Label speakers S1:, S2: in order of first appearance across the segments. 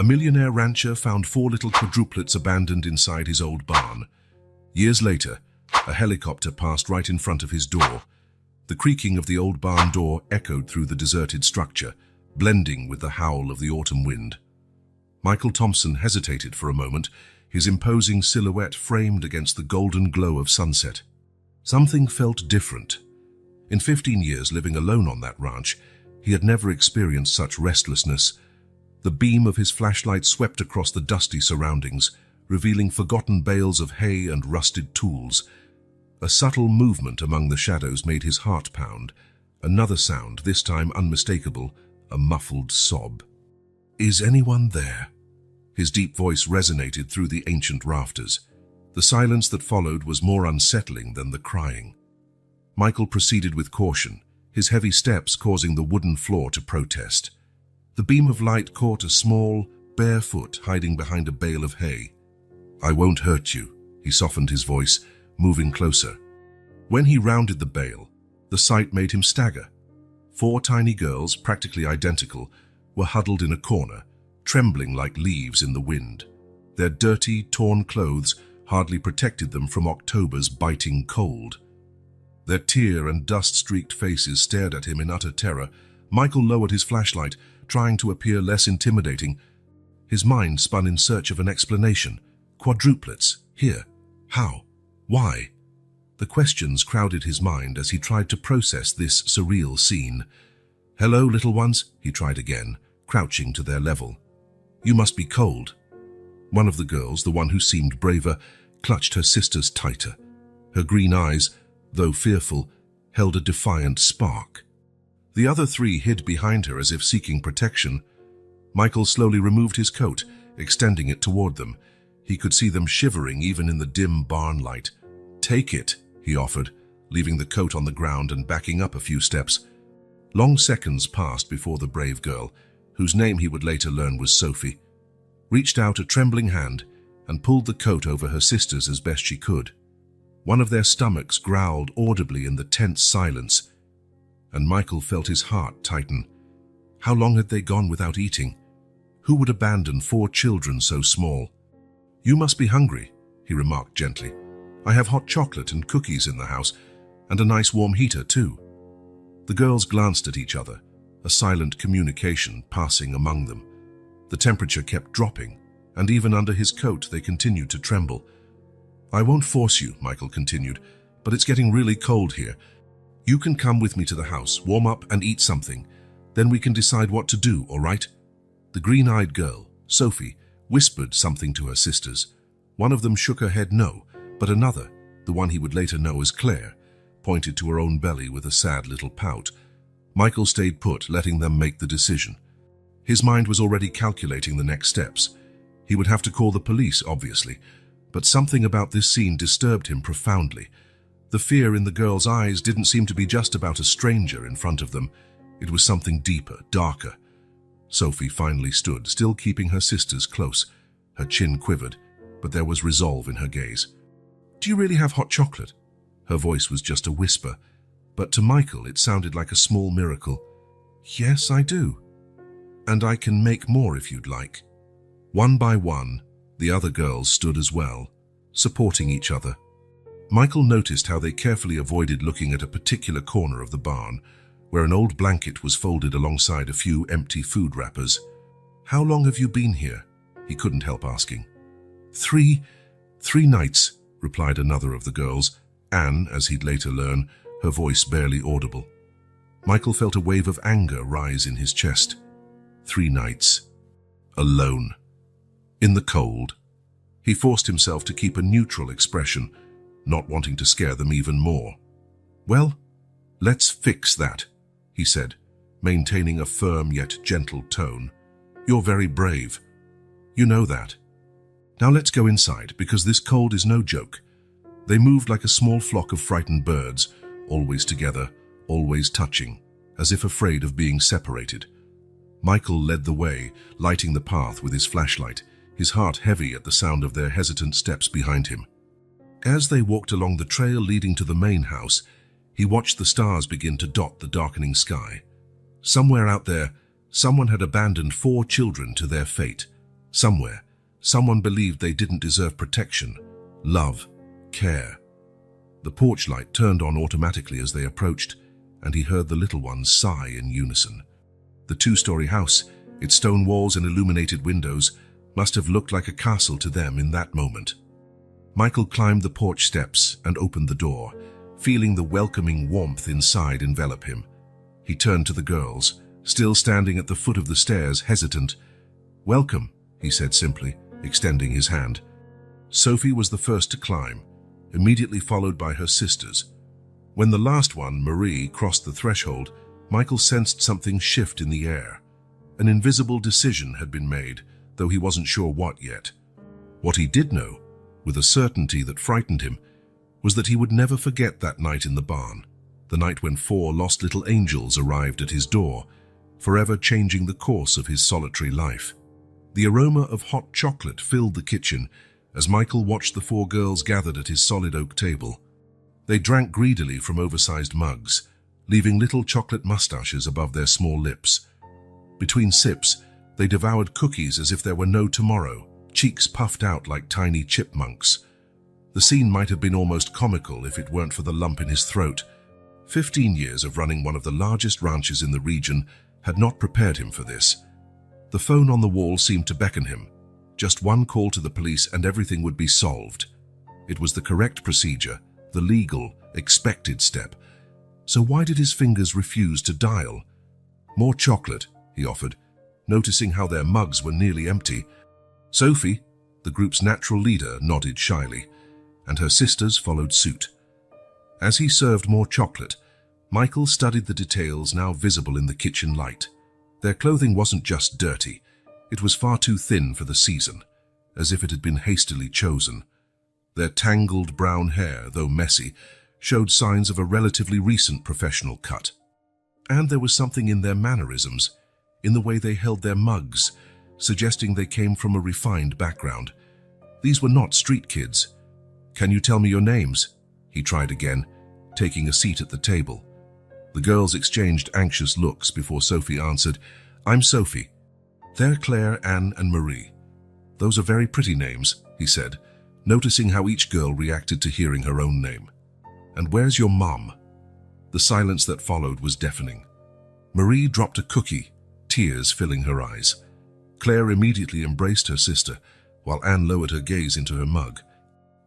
S1: A millionaire rancher found 4 little quadruplets abandoned inside his old barn. Years later, a helicopter passed right in front of his door. The creaking of the old barn door echoed through the deserted structure, blending with the howl of the autumn wind. Michael Thompson hesitated for a moment, his imposing silhouette framed against the golden glow of sunset. Something felt different. In 15 years living alone on that ranch, he had never experienced such restlessness. The beam of his flashlight swept across the dusty surroundings, revealing forgotten bales of hay and rusted tools. A subtle movement among the shadows made his heart pound. Another sound, this time unmistakable, a muffled sob. "Is anyone there?" His deep voice resonated through the ancient rafters. The silence that followed was more unsettling than the crying. Michael proceeded with caution, his heavy steps causing the wooden floor to protest. The beam of light caught a small, bare foot hiding behind a bale of hay. "I won't hurt you," he softened his voice, moving closer. When he rounded the bale, the sight made him stagger. 4 tiny girls, practically identical, were huddled in a corner, trembling like leaves in the wind. Their dirty, torn clothes hardly protected them from October's biting cold. Their tear and dust-streaked faces stared at him in utter terror. Michael lowered his flashlight, trying to appear less intimidating. His mind spun in search of an explanation. Quadruplets? Here? How? Why? The questions crowded his mind as he tried to process this surreal scene. "Hello, little ones," he tried again, crouching to their level. "You must be cold." One of the girls, the one who seemed braver, clutched her sisters tighter. Her green eyes, though fearful, held a defiant spark. The other 3 hid behind her as if seeking protection. Michael slowly removed his coat, extending it toward them. He could see them shivering even in the dim barn light. "Take it," he offered, leaving the coat on the ground and backing up a few steps. Long seconds passed before the brave girl, whose name he would later learn was Sophie, reached out a trembling hand and pulled the coat over her sisters as best she could. One of their stomachs growled audibly in the tense silence, and Michael felt his heart tighten. How long had they gone without eating? Who would abandon 4 children so small? "You must be hungry," he remarked gently. "I have hot chocolate and cookies in the house, and a nice warm heater too." The girls glanced at each other, a silent communication passing among them. The temperature kept dropping, and even under his coat they continued to tremble. "I won't force you," Michael continued, "but it's getting really cold here. You can come with me to the house, warm up and eat something. Then we can decide what to do, all right?" The green-eyed girl, Sophie, whispered something to her sisters. One of them shook her head no, but another, the one he would later know as Claire, pointed to her own belly with a sad little pout. Michael stayed put, letting them make the decision. His mind was already calculating the next steps. He would have to call the police, obviously, but something about this scene disturbed him profoundly. The fear in the girl's eyes didn't seem to be just about a stranger in front of them. It was something deeper, darker. Sophie finally stood, still keeping her sisters close. Her chin quivered, but there was resolve in her gaze. "Do you really have hot chocolate?" Her voice was just a whisper, but to Michael it sounded like a small miracle. "Yes, I do. And I can make more if you'd like." One by one, the other girls stood as well, supporting each other. Michael noticed how they carefully avoided looking at a particular corner of the barn, where an old blanket was folded alongside a few empty food wrappers. "How long have you been here?" he couldn't help asking. Three nights," replied another of the girls, Anne, as he'd later learn, her voice barely audible. Michael felt a wave of anger rise in his chest. 3 nights. Alone. In the cold. He forced himself to keep a neutral expression, not wanting to scare them even more. "Well, let's fix that," he said, maintaining a firm yet gentle tone. "You're very brave. You know that. Now let's go inside, because this cold is no joke." They moved like a small flock of frightened birds, always together, always touching, as if afraid of being separated. Michael led the way, lighting the path with his flashlight, his heart heavy at the sound of their hesitant steps behind him. As they walked along the trail leading to the main house, he watched the stars begin to dot the darkening sky. Somewhere out there, someone had abandoned 4 children to their fate, Somewhere, someone believed they didn't deserve protection, love, care. The porch light turned on automatically as they approached, and he heard the little ones sigh in unison. The two-story house, its stone walls and illuminated windows, must have looked like a castle to them in that moment. Michael climbed the porch steps and opened the door, feeling the welcoming warmth inside envelop him. He turned to the girls, still standing at the foot of the stairs, hesitant. "Welcome," he said simply, extending his hand. Sophie was the first to climb, immediately followed by her sisters. When the last one, Marie, crossed the threshold, Michael sensed something shift in the air. An invisible decision had been made, though he wasn't sure what yet. What he did know, with a certainty that frightened him, was that he would never forget that night in the barn, the night when 4 lost little angels arrived at his door, forever changing the course of his solitary life. The aroma of hot chocolate filled the kitchen as Michael watched the 4 girls gathered at his solid oak table. They drank greedily from oversized mugs, leaving little chocolate mustaches above their small lips. Between sips, they devoured cookies as if there were no tomorrow, cheeks puffed out like tiny chipmunks. The scene might have been almost comical if it weren't for the lump in his throat. 15 years of running one of the largest ranches in the region had not prepared him for this. The phone on the wall seemed to beckon him. Just one call to the police and everything would be solved. It was the correct procedure, the legal, expected step. So why did his fingers refuse to dial? "More chocolate," he offered, noticing how their mugs were nearly empty. Sophie, the group's natural leader, nodded shyly, and her sisters followed suit. As he served more chocolate, Michael studied the details now visible in the kitchen light. Their clothing wasn't just dirty, it was far too thin for the season, as if it had been hastily chosen. Their tangled brown hair, though messy, showed signs of a relatively recent professional cut. And there was something in their mannerisms, in the way they held their mugs, suggesting they came from a refined background. These were not street kids. "Can you tell me your names?" he tried again, taking a seat at the table. The girls exchanged anxious looks before Sophie answered, "I'm Sophie. They're Claire, Anne, and Marie. Those are very pretty names," he said, noticing how each girl reacted to hearing her own name. "And where's your mom?" The silence that followed was deafening. Marie dropped a cookie, tears filling her eyes. Claire immediately embraced her sister, while Anne lowered her gaze into her mug.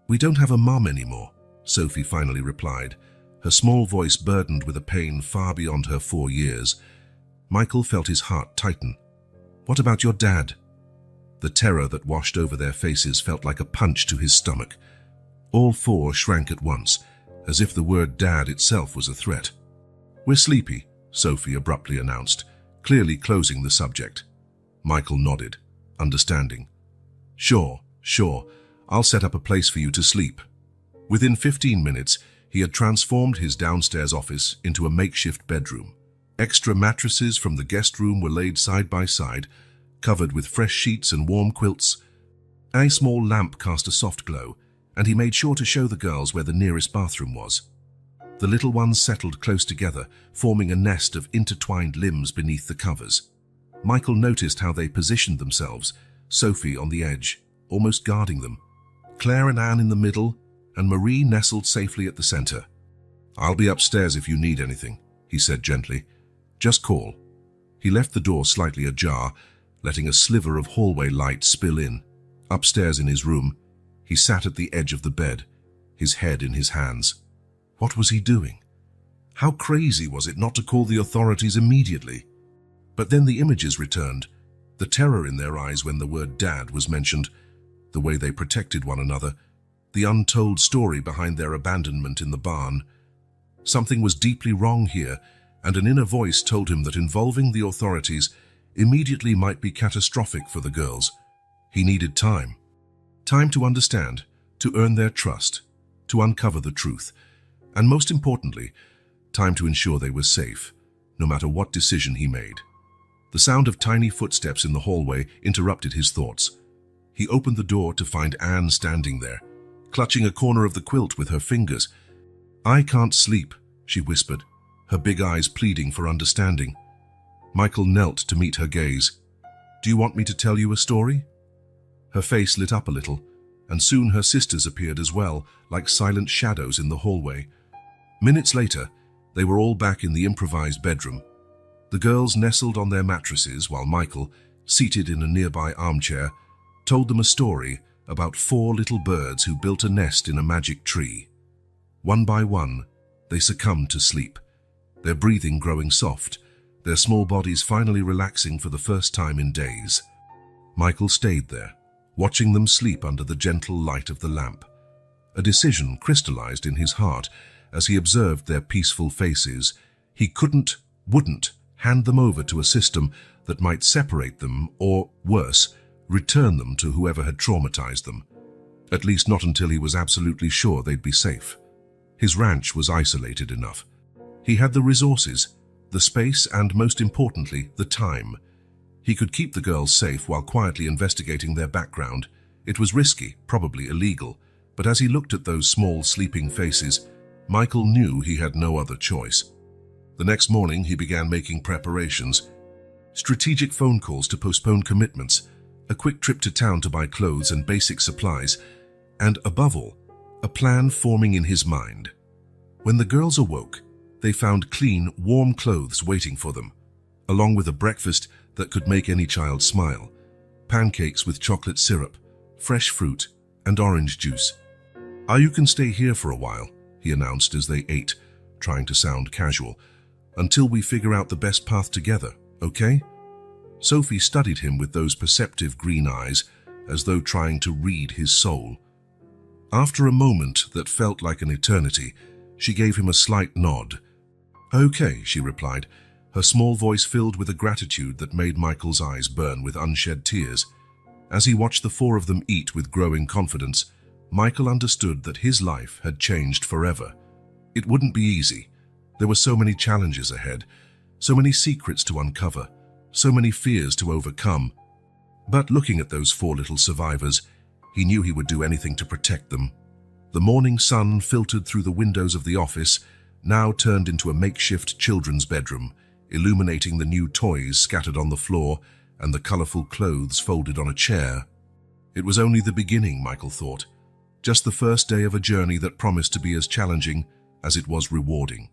S1: "We don't have a mom anymore," Sophie finally replied, her small voice burdened with a pain far beyond her 4 years. Michael felt his heart tighten. "What about your dad?" The terror that washed over their faces felt like a punch to his stomach. All 4 shrank at once, as if the word dad itself was a threat. "We're sleepy," Sophie abruptly announced, clearly closing the subject. Michael nodded, understanding. Sure, I'll set up a place for you to sleep." Within 15 minutes, he had transformed his downstairs office into a makeshift bedroom. Extra mattresses from the guest room were laid side by side, covered with fresh sheets and warm quilts. A small lamp cast a soft glow, and he made sure to show the girls where the nearest bathroom was. The little ones settled close together, forming a nest of intertwined limbs beneath the covers. Michael noticed how they positioned themselves, Sophie on the edge, almost guarding them, Claire and Anne in the middle, and Marie nestled safely at the center. "I'll be upstairs if you need anything," he said gently. "Just call." He left the door slightly ajar, letting a sliver of hallway light spill in. Upstairs in his room, he sat at the edge of the bed, his head in his hands. What was he doing? How crazy was it not to call the authorities immediately? But then the images returned, the terror in their eyes when the word dad was mentioned, the way they protected one another, the untold story behind their abandonment in the barn. Something was deeply wrong here, and an inner voice told him that involving the authorities immediately might be catastrophic for the girls. He needed time. Time to understand, to earn their trust, to uncover the truth, and most importantly, time to ensure they were safe, no matter what decision he made. The sound of tiny footsteps in the hallway interrupted his thoughts. He opened the door to find Anne standing there, clutching a corner of the quilt with her fingers. "I can't sleep," she whispered, her big eyes pleading for understanding. Michael knelt to meet her gaze. "Do you want me to tell you a story?" Her face lit up a little, and soon her sisters appeared as well, like silent shadows in the hallway. Minutes later, they were all back in the improvised bedroom. The girls nestled on their mattresses while Michael, seated in a nearby armchair, told them a story about 4 little birds who built a nest in a magic tree. One by one, they succumbed to sleep, their breathing growing soft, their small bodies finally relaxing for the first time in days. Michael stayed there, watching them sleep under the gentle light of the lamp. A decision crystallized in his heart as he observed their peaceful faces. He wouldn't hand them over to a system that might separate them or, worse, return them to whoever had traumatized them. At least not until he was absolutely sure they'd be safe. His ranch was isolated enough. He had the resources, the space, and most importantly, the time. He could keep the girls safe while quietly investigating their background. It was risky, probably illegal, but as he looked at those small, sleeping faces, Michael knew he had no other choice. The next morning, he began making preparations. Strategic phone calls to postpone commitments, a quick trip to town to buy clothes and basic supplies, and above all, a plan forming in his mind. When the girls awoke, they found clean, warm clothes waiting for them, along with a breakfast that could make any child smile: pancakes with chocolate syrup, fresh fruit, and orange juice. "You can stay here for a while," he announced as they ate, trying to sound casual, "until we figure out the best path together, okay?" Sophie studied him with those perceptive green eyes, as though trying to read his soul. After a moment that felt like an eternity, she gave him a slight nod. "Okay," she replied, her small voice filled with a gratitude that made Michael's eyes burn with unshed tears. As he watched the 4 of them eat with growing confidence, Michael understood that his life had changed forever. It wouldn't be easy. There were so many challenges ahead, so many secrets to uncover, so many fears to overcome. But looking at those 4 little survivors, he knew he would do anything to protect them. The morning sun filtered through the windows of the office, now turned into a makeshift children's bedroom, illuminating the new toys scattered on the floor and the colorful clothes folded on a chair. It was only the beginning, Michael thought. Just the first day of a journey that promised to be as challenging as it was rewarding.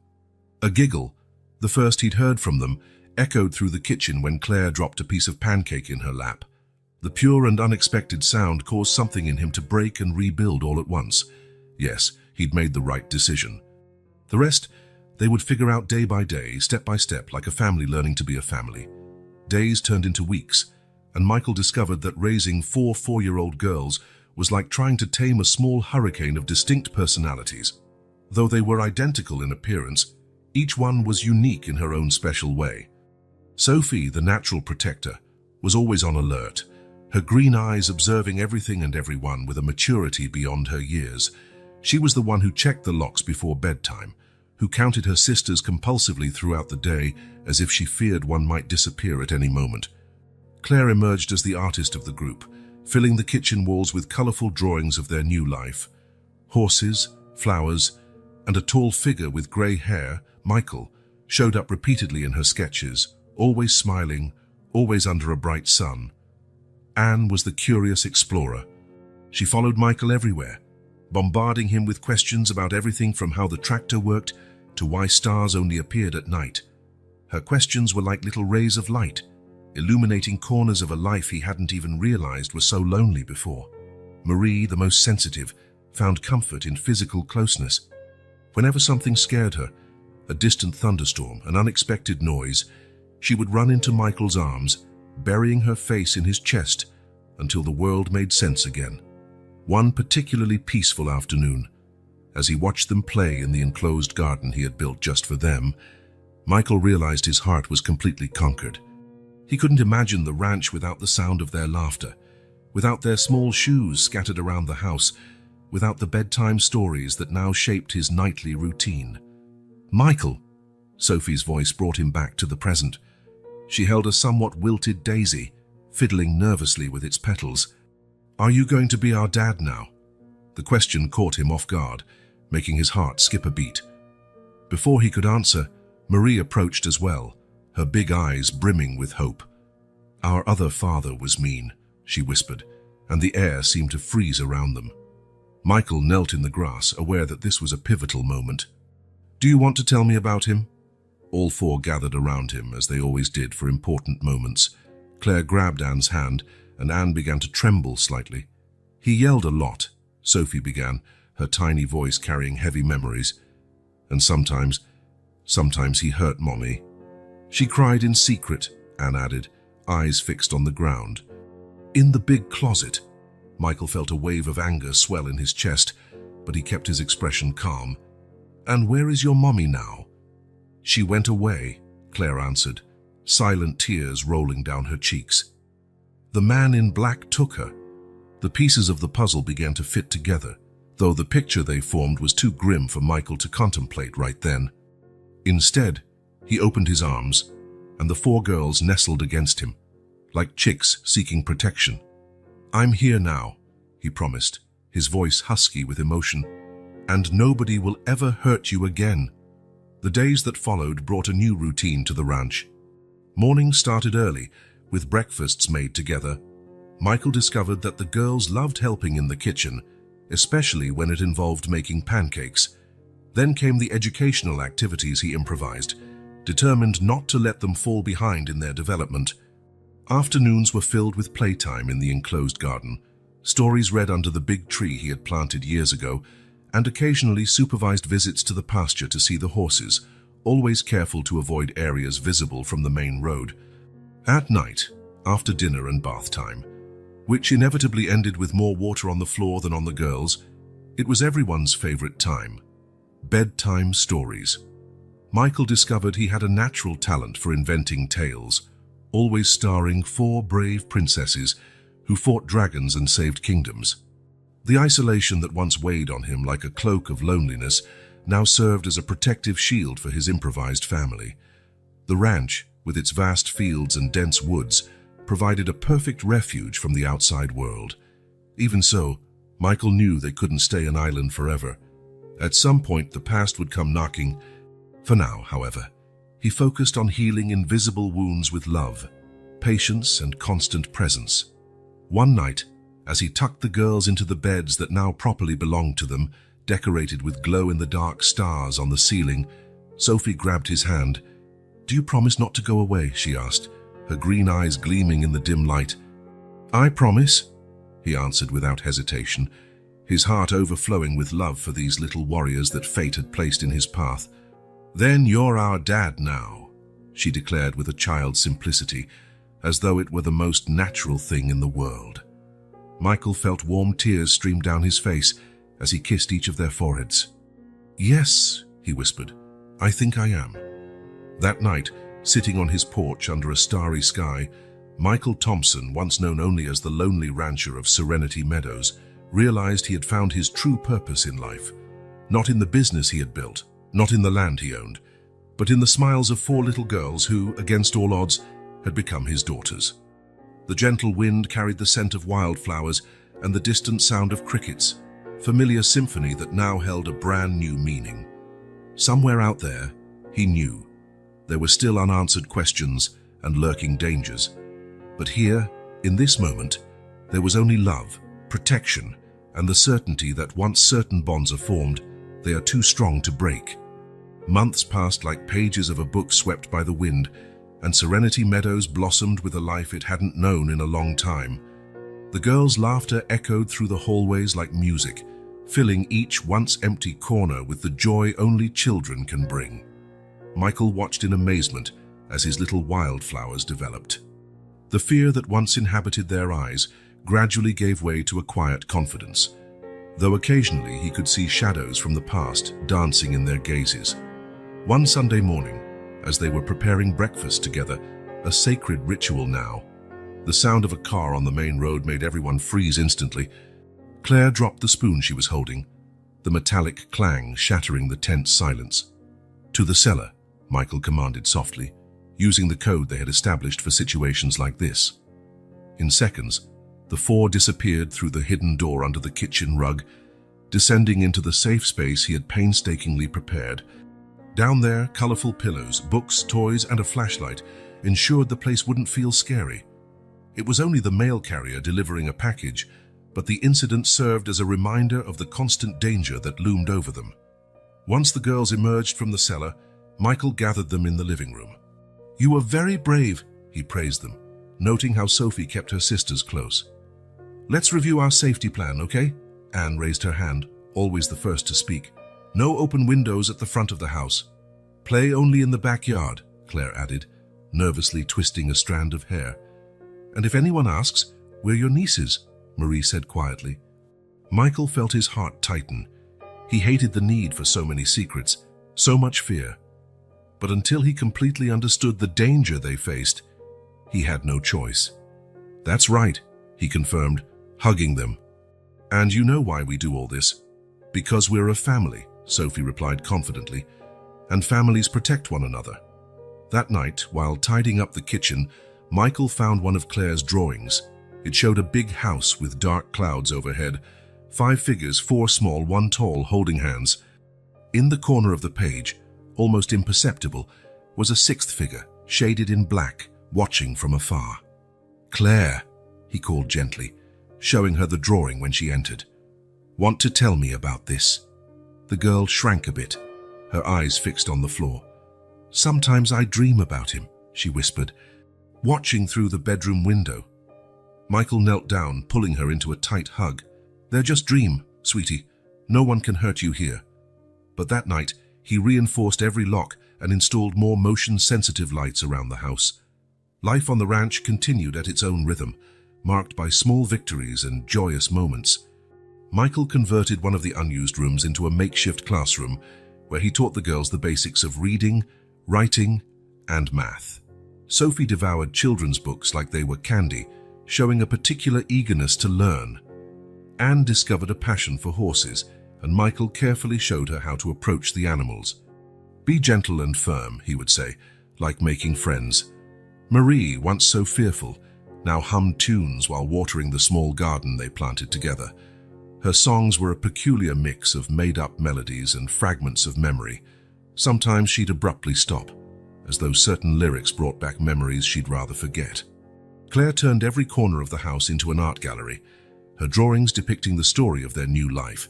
S1: A giggle, the first he'd heard from them, echoed through the kitchen when Claire dropped a piece of pancake in her lap. The pure and unexpected sound caused something in him to break and rebuild all at once. Yes, he'd made the right decision. The rest, they would figure out day by day, step by step, like a family learning to be a family. Days turned into weeks, and Michael discovered that raising 4 4-year-old girls was like trying to tame a small hurricane of distinct personalities. Though they were identical in appearance, each one was unique in her own special way. Sophie, the natural protector, was always on alert, her green eyes observing everything and everyone with a maturity beyond her years. She was the one who checked the locks before bedtime, who counted her sisters compulsively throughout the day as if she feared one might disappear at any moment. Claire emerged as the artist of the group, filling the kitchen walls with colorful drawings of their new life. Horses, flowers, and a tall figure with gray hair, Michael, showed up repeatedly in her sketches, always smiling, always under a bright sun. Anne was the curious explorer. She followed Michael everywhere, bombarding him with questions about everything from how the tractor worked to why stars only appeared at night. Her questions were like little rays of light, illuminating corners of a life he hadn't even realized were so lonely before. Marie, the most sensitive, found comfort in physical closeness. Whenever something scared her, a distant thunderstorm, an unexpected noise, she would run into Michael's arms, burying her face in his chest until the world made sense again. One particularly peaceful afternoon, as he watched them play in the enclosed garden he had built just for them, Michael realized his heart was completely conquered. He couldn't imagine the ranch without the sound of their laughter, without their small shoes scattered around the house, without the bedtime stories that now shaped his nightly routine. "Michael!" Sophie's voice brought him back to the present. She held a somewhat wilted daisy, fiddling nervously with its petals. "Are you going to be our dad now?" The question caught him off guard, making his heart skip a beat. Before he could answer, Marie approached as well, her big eyes brimming with hope. "Our other father was mean," she whispered, and the air seemed to freeze around them. Michael knelt in the grass, aware that this was a pivotal moment. "Do you want to tell me about him?" All four gathered around him, as they always did for important moments. Claire grabbed Anne's hand, and Anne began to tremble slightly. "He yelled a lot," Sophie began, her tiny voice carrying heavy memories. "And sometimes he hurt Mommy." "She cried in secret," Anne added, eyes fixed on the ground. "In the big closet." Michael felt a wave of anger swell in his chest, but he kept his expression calm. "And where is your Mommy now?" "She went away," Claire answered, silent tears rolling down her cheeks. "The man in black took her." The pieces of the puzzle began to fit together, though the picture they formed was too grim for Michael to contemplate right then. Instead, he opened his arms, and the four girls nestled against him, like chicks seeking protection. "I'm here now," he promised, his voice husky with emotion, "and nobody will ever hurt you again." The days that followed brought a new routine to the ranch. Mornings started early, with breakfasts made together. Michael discovered that the girls loved helping in the kitchen, especially when it involved making pancakes. Then came the educational activities he improvised, determined not to let them fall behind in their development. Afternoons were filled with playtime in the enclosed garden, stories read under the big tree he had planted years ago, and occasionally supervised visits to the pasture to see the horses, always careful to avoid areas visible from the main road. At night, after dinner and bath time, which inevitably ended with more water on the floor than on the girls, it was everyone's favorite time: bedtime stories. Michael discovered he had a natural talent for inventing tales, always starring four brave princesses who fought dragons and saved kingdoms. The isolation that once weighed on him like a cloak of loneliness now served as a protective shield for his improvised family. The ranch, with its vast fields and dense woods, provided a perfect refuge from the outside world. Even so, Michael knew they couldn't stay an island forever. At some point, the past would come knocking. For now, however, he focused on healing invisible wounds with love, patience, and constant presence. One night, as he tucked the girls into the beds that now properly belonged to them, decorated with glow-in-the-dark stars on the ceiling, Sophie grabbed his hand. "Do you promise not to go away?" she asked, her green eyes gleaming in the dim light. "I promise," he answered without hesitation, his heart overflowing with love for these little warriors that fate had placed in his path. "Then you're our dad now," she declared with a child's simplicity, as though it were the most natural thing in the world. Michael felt warm tears stream down his face as he kissed each of their foreheads. "Yes," he whispered, "I think I am." That night, sitting on his porch under a starry sky, Michael Thompson, once known only as the lonely rancher of Serenity Meadows, realized he had found his true purpose in life. Not in the business he had built, not in the land he owned, but in the smiles of four little girls who, against all odds, had become his daughters. The gentle wind carried the scent of wildflowers and the distant sound of crickets, familiar symphony that now held a brand new meaning. Somewhere out there, he knew, there were still unanswered questions and lurking dangers. But here, in this moment, there was only love, protection, and the certainty that once certain bonds are formed, they are too strong to break. Months passed like pages of a book swept by the wind, and Serenity Meadows blossomed with a life it hadn't known in a long time. The girls' laughter echoed through the hallways like music, filling each once empty corner with the joy only children can bring. Michael watched in amazement as his little wildflowers developed. The fear that once inhabited their eyes gradually gave way to a quiet confidence, though occasionally he could see shadows from the past dancing in their gazes. One Sunday morning, as they were preparing breakfast together, a sacred ritual now, the sound of a car on the main road made everyone freeze instantly. Claire dropped the spoon she was holding, the metallic clang shattering the tense silence. "To the cellar," Michael commanded softly, using the code they had established for situations like this. In seconds, the four disappeared through the hidden door under the kitchen rug, descending into the safe space he had painstakingly prepared. Down there, colorful pillows, books, toys, and a flashlight ensured the place wouldn't feel scary. It was only the mail carrier delivering a package, but the incident served as a reminder of the constant danger that loomed over them. Once the girls emerged from the cellar, Michael gathered them in the living room. "You were very brave," he praised them, noting how Sophie kept her sisters close. "Let's review our safety plan, okay?" Anne raised her hand, always the first to speak. "No open windows at the front of the house. Play only in the backyard," Claire added, nervously twisting a strand of hair. "And if anyone asks, we're your nieces," Marie said quietly. Michael felt his heart tighten. He hated the need for so many secrets, so much fear. But until he completely understood the danger they faced, he had no choice. "That's right," he confirmed, hugging them. "And you know why we do all this? Because we're a family," Sophie replied confidently, "and families protect one another." That night, while tidying up the kitchen, Michael found one of Claire's drawings. It showed a big house with dark clouds overhead, 5 figures, 4 small, 1 tall, holding hands. In the corner of the page, almost imperceptible, was a 6th figure, shaded in black, watching from afar. "Claire," he called gently, showing her the drawing when she entered. "Want to tell me about this?" The girl shrank a bit, her eyes fixed on the floor. "Sometimes I dream about him," she whispered, watching through the bedroom window. Michael knelt down, pulling her into a tight hug. "They're just dream, sweetie. No one can hurt you here." But that night, he reinforced every lock and installed more motion-sensitive lights around the house. Life on the ranch continued at its own rhythm, marked by small victories and joyous moments. Michael converted one of the unused rooms into a makeshift classroom where he taught the girls the basics of reading, writing, and math. Sophie devoured children's books like they were candy, showing a particular eagerness to learn. Anne discovered a passion for horses, and Michael carefully showed her how to approach the animals. "Be gentle and firm," he would say, like making friends. Marie, once so fearful, now hummed tunes while watering the small garden they planted together. Her songs were a peculiar mix of made-up melodies and fragments of memory. Sometimes she'd abruptly stop, as though certain lyrics brought back memories she'd rather forget. Claire turned every corner of the house into an art gallery, her drawings depicting the story of their new life.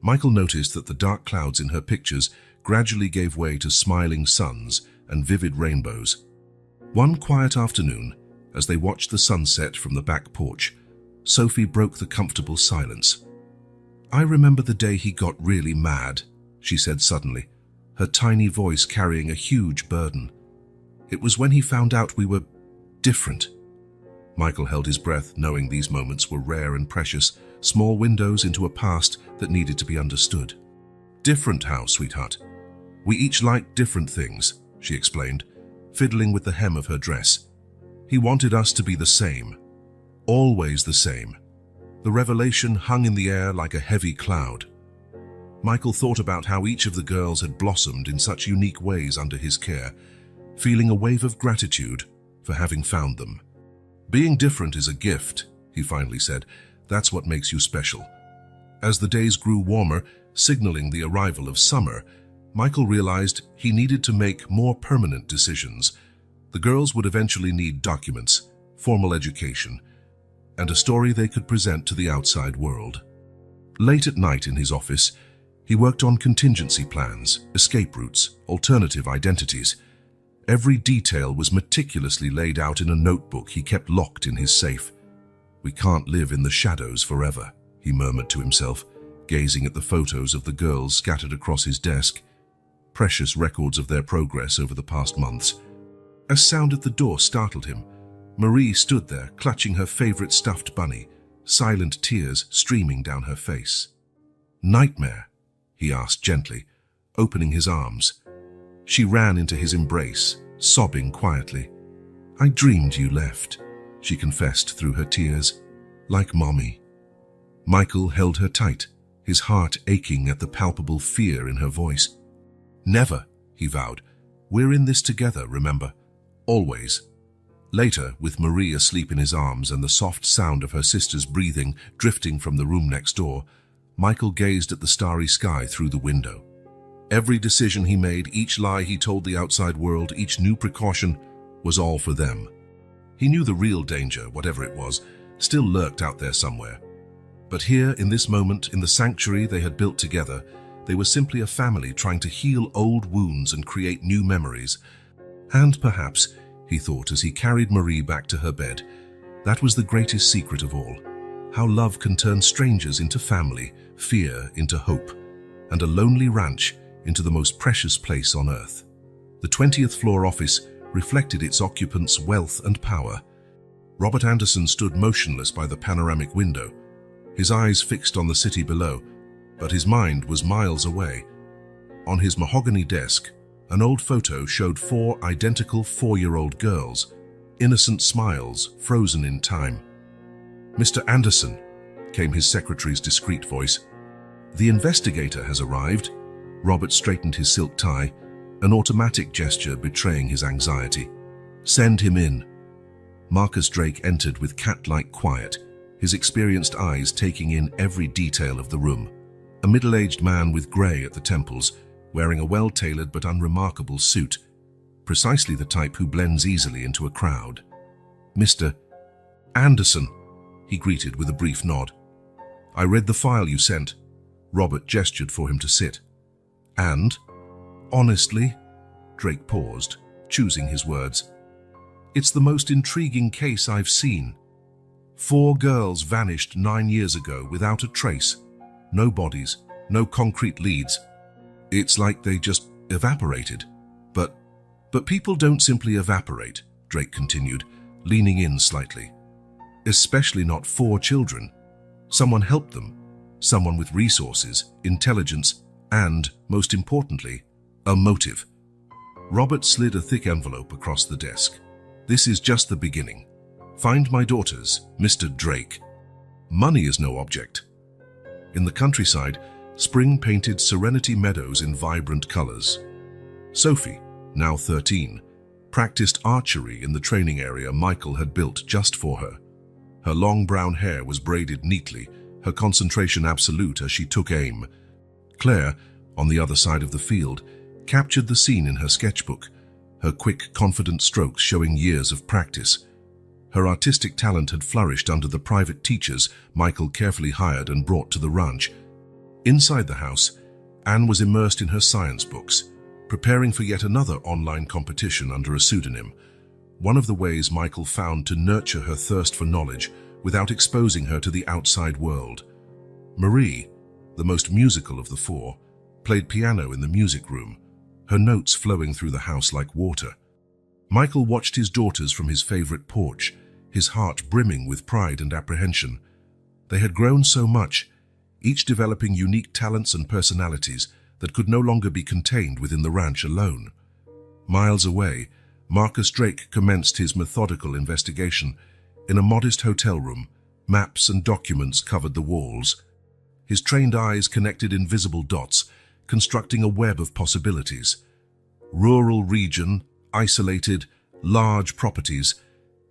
S1: Michael noticed that the dark clouds in her pictures gradually gave way to smiling suns and vivid rainbows. One quiet afternoon, as they watched the sunset from the back porch, Sophie broke the comfortable silence. "I remember the day he got really mad," she said suddenly, her tiny voice carrying a huge burden. "It was when he found out we were different." Michael held his breath, knowing these moments were rare and precious, small windows into a past that needed to be understood. "Different how, sweetheart? We each like different things," she explained, fiddling with the hem of her dress. "He wanted us to be the same, always the same." The revelation hung in the air like a heavy cloud. Michael thought about how each of the girls had blossomed in such unique ways under his care, feeling a wave of gratitude for having found them. "Being different is a gift," he finally said. "That's what makes you special." As the days grew warmer, signaling the arrival of summer, Michael realized he needed to make more permanent decisions. The girls would eventually need documents, formal education, and a story they could present to the outside world. Late at night in his office, he worked on contingency plans, escape routes, alternative identities. Every detail was meticulously laid out in a notebook he kept locked in his safe. "We can't live in the shadows forever," he murmured to himself, gazing at the photos of the girls scattered across his desk, precious records of their progress over the past months. A sound at the door startled him. Marie stood there, clutching her favorite stuffed bunny, silent tears streaming down her face. "Nightmare?" he asked gently, opening his arms. She ran into his embrace, sobbing quietly. "I dreamed you left," she confessed through her tears, "like Mommy." Michael held her tight, his heart aching at the palpable fear in her voice. "Never," he vowed. "We're in this together, remember? Always." Later, with Marie asleep in his arms and the soft sound of her sister's breathing drifting from the room next door, Michael gazed at the starry sky through the window. Every decision he made, each lie he told the outside world, each new precaution, was all for them. He knew the real danger, whatever it was, still lurked out there somewhere. But here, in this moment, in the sanctuary they had built together, they were simply a family trying to heal old wounds and create new memories. And perhaps, he thought as he carried Marie back to her bed, that was the greatest secret of all. How love can turn strangers into family, fear into hope, and a lonely ranch into the most precious place on earth. The 20th floor office reflected its occupants' wealth and power. Robert Anderson stood motionless by the panoramic window, his eyes fixed on the city below, but his mind was miles away. On his mahogany desk, an old photo showed 4 identical 4-year-old girls, innocent smiles frozen in time. "Mr. Anderson," came his secretary's discreet voice. "The investigator has arrived." Robert straightened his silk tie, an automatic gesture betraying his anxiety. "Send him in." Marcus Drake entered with cat-like quiet, his experienced eyes taking in every detail of the room. A middle-aged man with grey at the temples, wearing a well-tailored but unremarkable suit, precisely the type who blends easily into a crowd. "Mr. Anderson," he greeted with a brief nod. "I read the file you sent." Robert gestured for him to sit. "And? Honestly," Drake paused, choosing his words, "it's the most intriguing case I've seen. 4 girls vanished 9 years ago without a trace. No bodies, no concrete leads. It's like they just evaporated. But people don't simply evaporate," Drake continued, leaning in slightly. "Especially not 4 children. Someone helped them. Someone with resources, intelligence, and, most importantly, a motive." Robert slid a thick envelope across the desk. "This is just the beginning. Find my daughters, Mr. Drake. Money is no object." In the countryside, spring painted Serenity Meadows in vibrant colors. Sophie, now 13, practiced archery in the training area Michael had built just for her. Her long brown hair was braided neatly, her concentration absolute as she took aim. Claire, on the other side of the field, captured the scene in her sketchbook, her quick, confident strokes showing years of practice. Her artistic talent had flourished under the private teachers Michael carefully hired and brought to the ranch. Inside the house, Anne was immersed in her science books, preparing for yet another online competition under a pseudonym, one of the ways Michael found to nurture her thirst for knowledge without exposing her to the outside world. Marie, the most musical of the 4, played piano in the music room, her notes flowing through the house like water. Michael watched his daughters from his favorite porch, his heart brimming with pride and apprehension. They had grown so much, each developing unique talents and personalities that could no longer be contained within the ranch alone. Miles away, Marcus Drake commenced his methodical investigation. In a modest hotel room, maps and documents covered the walls. His trained eyes connected invisible dots, constructing a web of possibilities. Rural region, isolated, large properties,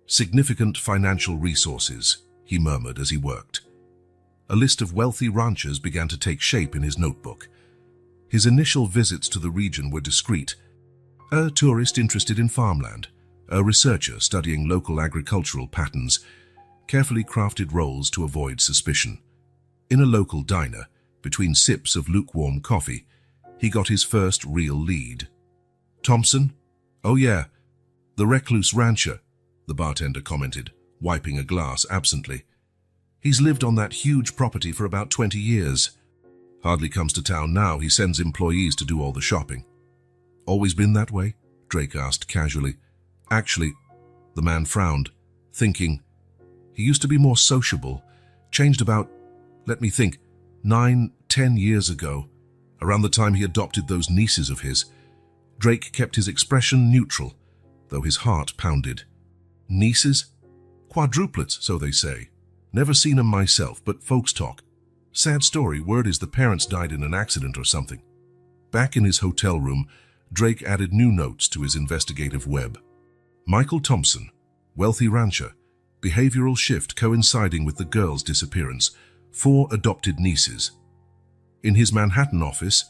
S1: significant financial resources, he murmured as he worked. A list of wealthy ranchers began to take shape in his notebook. His initial visits to the region were discreet. A tourist interested in farmland, a researcher studying local agricultural patterns, carefully crafted roles to avoid suspicion. In a local diner, between sips of lukewarm coffee, he got his first real lead. "Thompson? Oh yeah, the recluse rancher," the bartender commented, wiping a glass absently. "He's lived on that huge property for about 20 years. Hardly comes to town now, he sends employees to do all the shopping." "Always been that way?" Drake asked casually. "Actually," the man frowned, thinking, "he used to be more sociable, changed about, let me think, 9-10 years ago, around the time he adopted those nieces of his." Drake kept his expression neutral, though his heart pounded. "Nieces? Quadruplets, so they say. Never seen 'em myself, but folks talk. Sad story, word is the parents died in an accident or something." Back in his hotel room, Drake added new notes to his investigative web. Michael Thompson, wealthy rancher, behavioral shift coinciding with the girl's disappearance, 4 adopted nieces. In his Manhattan office,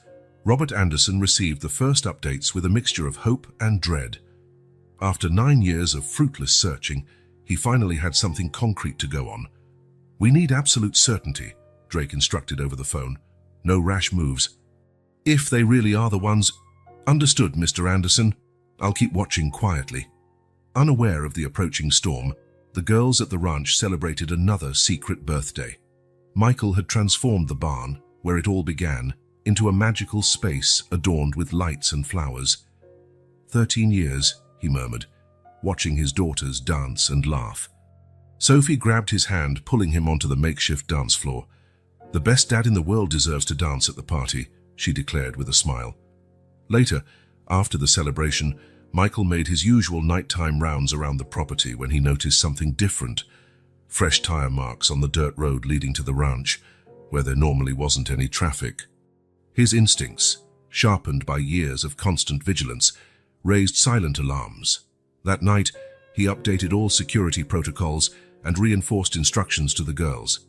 S1: Robert Anderson received the first updates with a mixture of hope and dread. After 9 years of fruitless searching, He finally had something concrete to go on. "We need absolute certainty," Drake instructed over the phone. "No rash moves. If they really are the ones—" "Understood, Mr. Anderson. I'll keep watching quietly." Unaware of the approaching storm, the girls at the ranch celebrated another secret birthday. Michael had transformed the barn, where it all began, into a magical space adorned with lights and flowers. 13 years, he murmured, watching his daughters dance and laugh. Sophie grabbed his hand, pulling him onto the makeshift dance floor. "The best dad in the world deserves to dance at the party," she declared with a smile. Later, after the celebration, Michael made his usual nighttime rounds around the property when he noticed something different. Fresh tire marks on the dirt road leading to the ranch, where there normally wasn't any traffic. His instincts, sharpened by years of constant vigilance, raised silent alarms. That night, he updated all security protocols and reinforced instructions to the girls.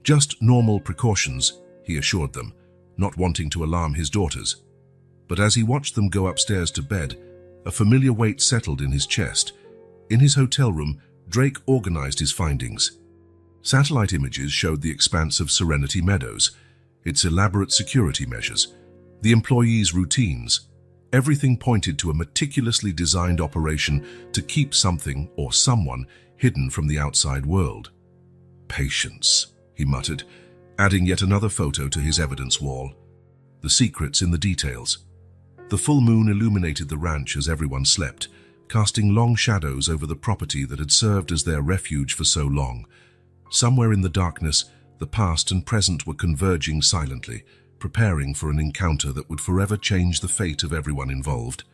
S1: "Just normal precautions," he assured them, not wanting to alarm his daughters. But as he watched them go upstairs to bed, a familiar weight settled in his chest. In his hotel room, Drake organized his findings. Satellite images showed the expanse of Serenity Meadows, its elaborate security measures, the employees' routines. Everything pointed to a meticulously designed operation to keep something or someone hidden from the outside world. "Patience," he muttered, adding yet another photo to his evidence wall. The secret's in the details. The full moon illuminated the ranch as everyone slept, casting long shadows over the property that had served as their refuge for so long. Somewhere in the darkness, the past and present were converging silently, preparing for an encounter that would forever change the fate of everyone involved.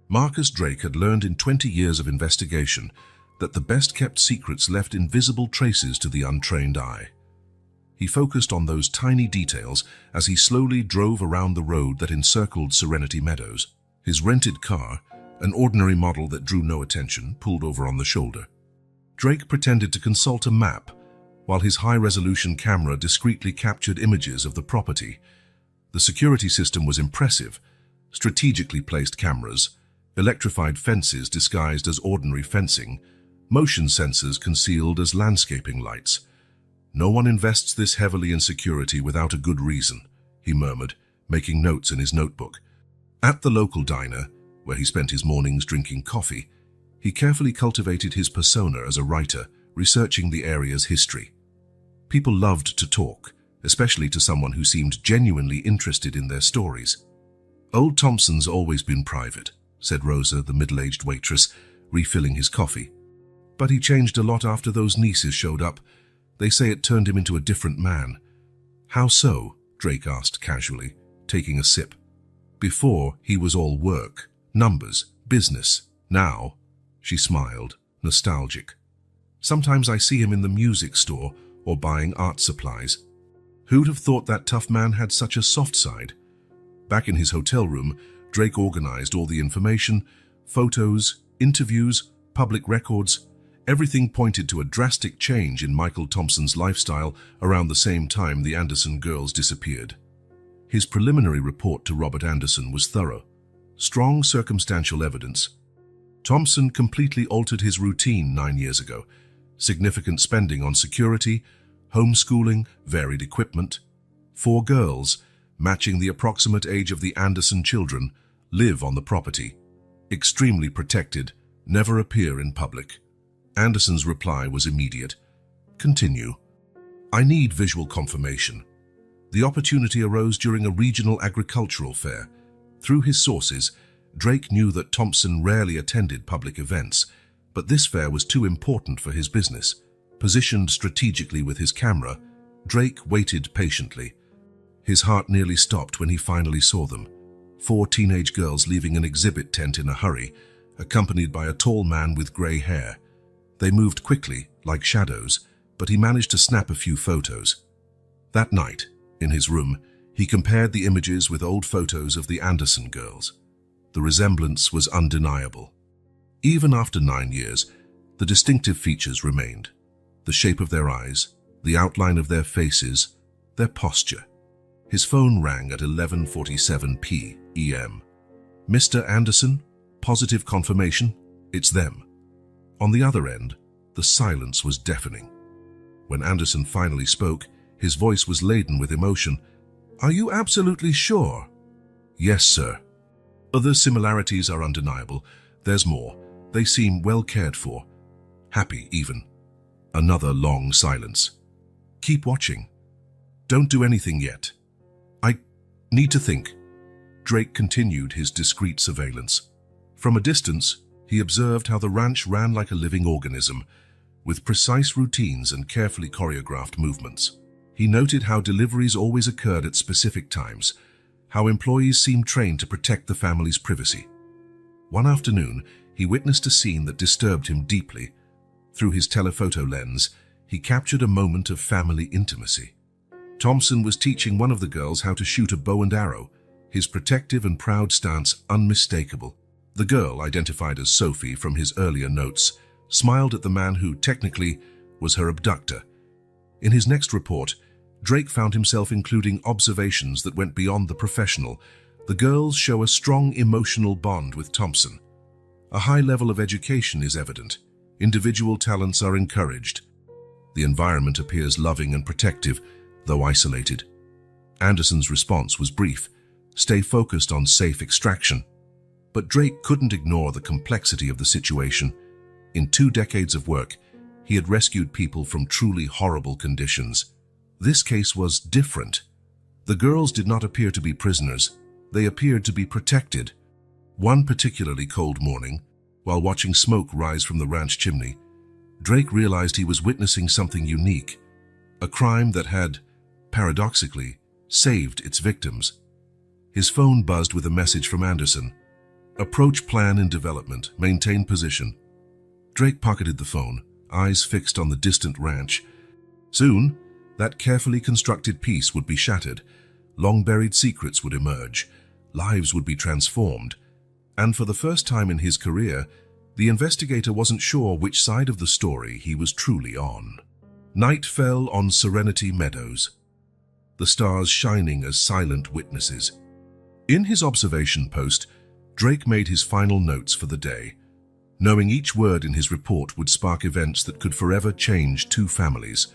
S1: Marcus Drake had learned in 20 years of investigation that the best-kept secrets left invisible traces to the untrained eye. He focused on those tiny details as he slowly drove around the road that encircled Serenity Meadows. His rented car, an ordinary model that drew no attention, pulled over on the shoulder. Drake pretended to consult a map, while his high-resolution camera discreetly captured images of the property. The security system was impressive: strategically placed cameras, electrified fences disguised as ordinary fencing, motion sensors concealed as landscaping lights. "No one invests this heavily in security without a good reason," he murmured, making notes in his notebook. At the local diner, where he spent his mornings drinking coffee, he carefully cultivated his persona as a writer, researching the area's history. People loved to talk, especially to someone who seemed genuinely interested in their stories. "Old Thompson's always been private," said Rosa, the middle-aged waitress, refilling his coffee. "But he changed a lot after those nieces showed up. They say it turned him into a different man." "How so?" Drake asked casually, taking a sip. "Before, he was all work, numbers, business. Now," she smiled, nostalgic, "sometimes I see him in the music store or buying art supplies. Who'd have thought that tough man had such a soft side?" Back in his hotel room, Drake organized all the information, photos, interviews, public records. Everything pointed to a drastic change in Michael Thompson's lifestyle around the same time the Anderson girls disappeared. His preliminary report to Robert Anderson was thorough. Strong circumstantial evidence. Thompson completely altered his routine 9 years ago. Significant spending on security, homeschooling, varied equipment. 4 girls, matching the approximate age of the Anderson children, live on the property. Extremely protected, never appear in public. Anderson's reply was immediate. "Continue." "I need visual confirmation." The opportunity arose during a regional agricultural fair. Through his sources, Drake knew that Thompson rarely attended public events, but this fair was too important for his business. Positioned strategically with his camera, Drake waited patiently. His heart nearly stopped when he finally saw them. 4 teenage girls leaving an exhibit tent in a hurry, accompanied by a tall man with gray hair. They moved quickly, like shadows, but he managed to snap a few photos. That night, in his room, he compared the images with old photos of the Anderson girls. The resemblance was undeniable. Even after 9 years, the distinctive features remained. The shape of their eyes, the outline of their faces, their posture. His phone rang at 11:47 p.m. "Mr. Anderson? Positive confirmation? It's them." On the other end, The silence was deafening. When Anderson finally spoke, his voice was laden with emotion. "Are you absolutely sure?" "Yes, sir. Other similarities are undeniable. There's more. They seem well cared for. Happy, even." Another long silence. "Keep watching. Don't do anything yet. I need to think." Drake continued his discreet surveillance. From a distance, he observed how the ranch ran like a living organism, with precise routines and carefully choreographed movements. He noted how deliveries always occurred at specific times, how employees seemed trained to protect the family's privacy. One afternoon, he witnessed a scene that disturbed him deeply. Through his telephoto lens, he captured a moment of family intimacy. Thompson was teaching one of the girls how to shoot a bow and arrow, his protective and proud stance unmistakable. The girl, identified as Sophie from his earlier notes, smiled at the man who, technically, was her abductor. In his next report, Drake found himself including observations that went beyond the professional. The girls show a strong emotional bond with Thompson. A high level of education is evident. Individual talents are encouraged. The environment appears loving and protective, though isolated. Anderson's response was brief: stay focused on safe extraction. But Drake couldn't ignore the complexity of the situation. In 2 decades of work, he had rescued people from truly horrible conditions. This case was different. The girls did not appear to be prisoners. They appeared to be protected. One particularly cold morning, while watching smoke rise from the ranch chimney, Drake realized he was witnessing something unique, a crime that had, paradoxically, saved its victims. His phone buzzed with a message from Anderson. "Approach plan in development. Maintain position." Drake pocketed the phone, eyes fixed on the distant ranch. Soon, that carefully constructed piece would be shattered. Long-buried secrets would emerge. Lives would be transformed. And for the first time in his career, the investigator wasn't sure which side of the story he was truly on. Night fell on Serenity Meadows, the stars shining as silent witnesses. In his observation post, Drake made his final notes for the day, knowing each word in his report would spark events that could forever change 2 families.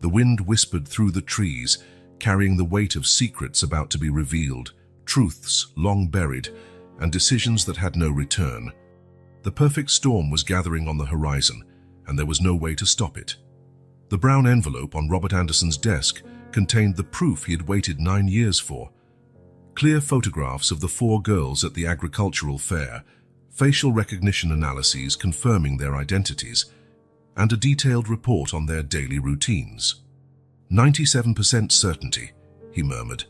S1: The wind whispered through the trees, carrying the weight of secrets about to be revealed, truths long buried, and decisions that had no return. The perfect storm was gathering on the horizon, and there was no way to stop it. The brown envelope on Robert Anderson's desk contained the proof he had waited 9 years for. Clear photographs of the 4 girls at the agricultural fair, facial recognition analyses confirming their identities, and a detailed report on their daily routines. 97% certainty, he murmured,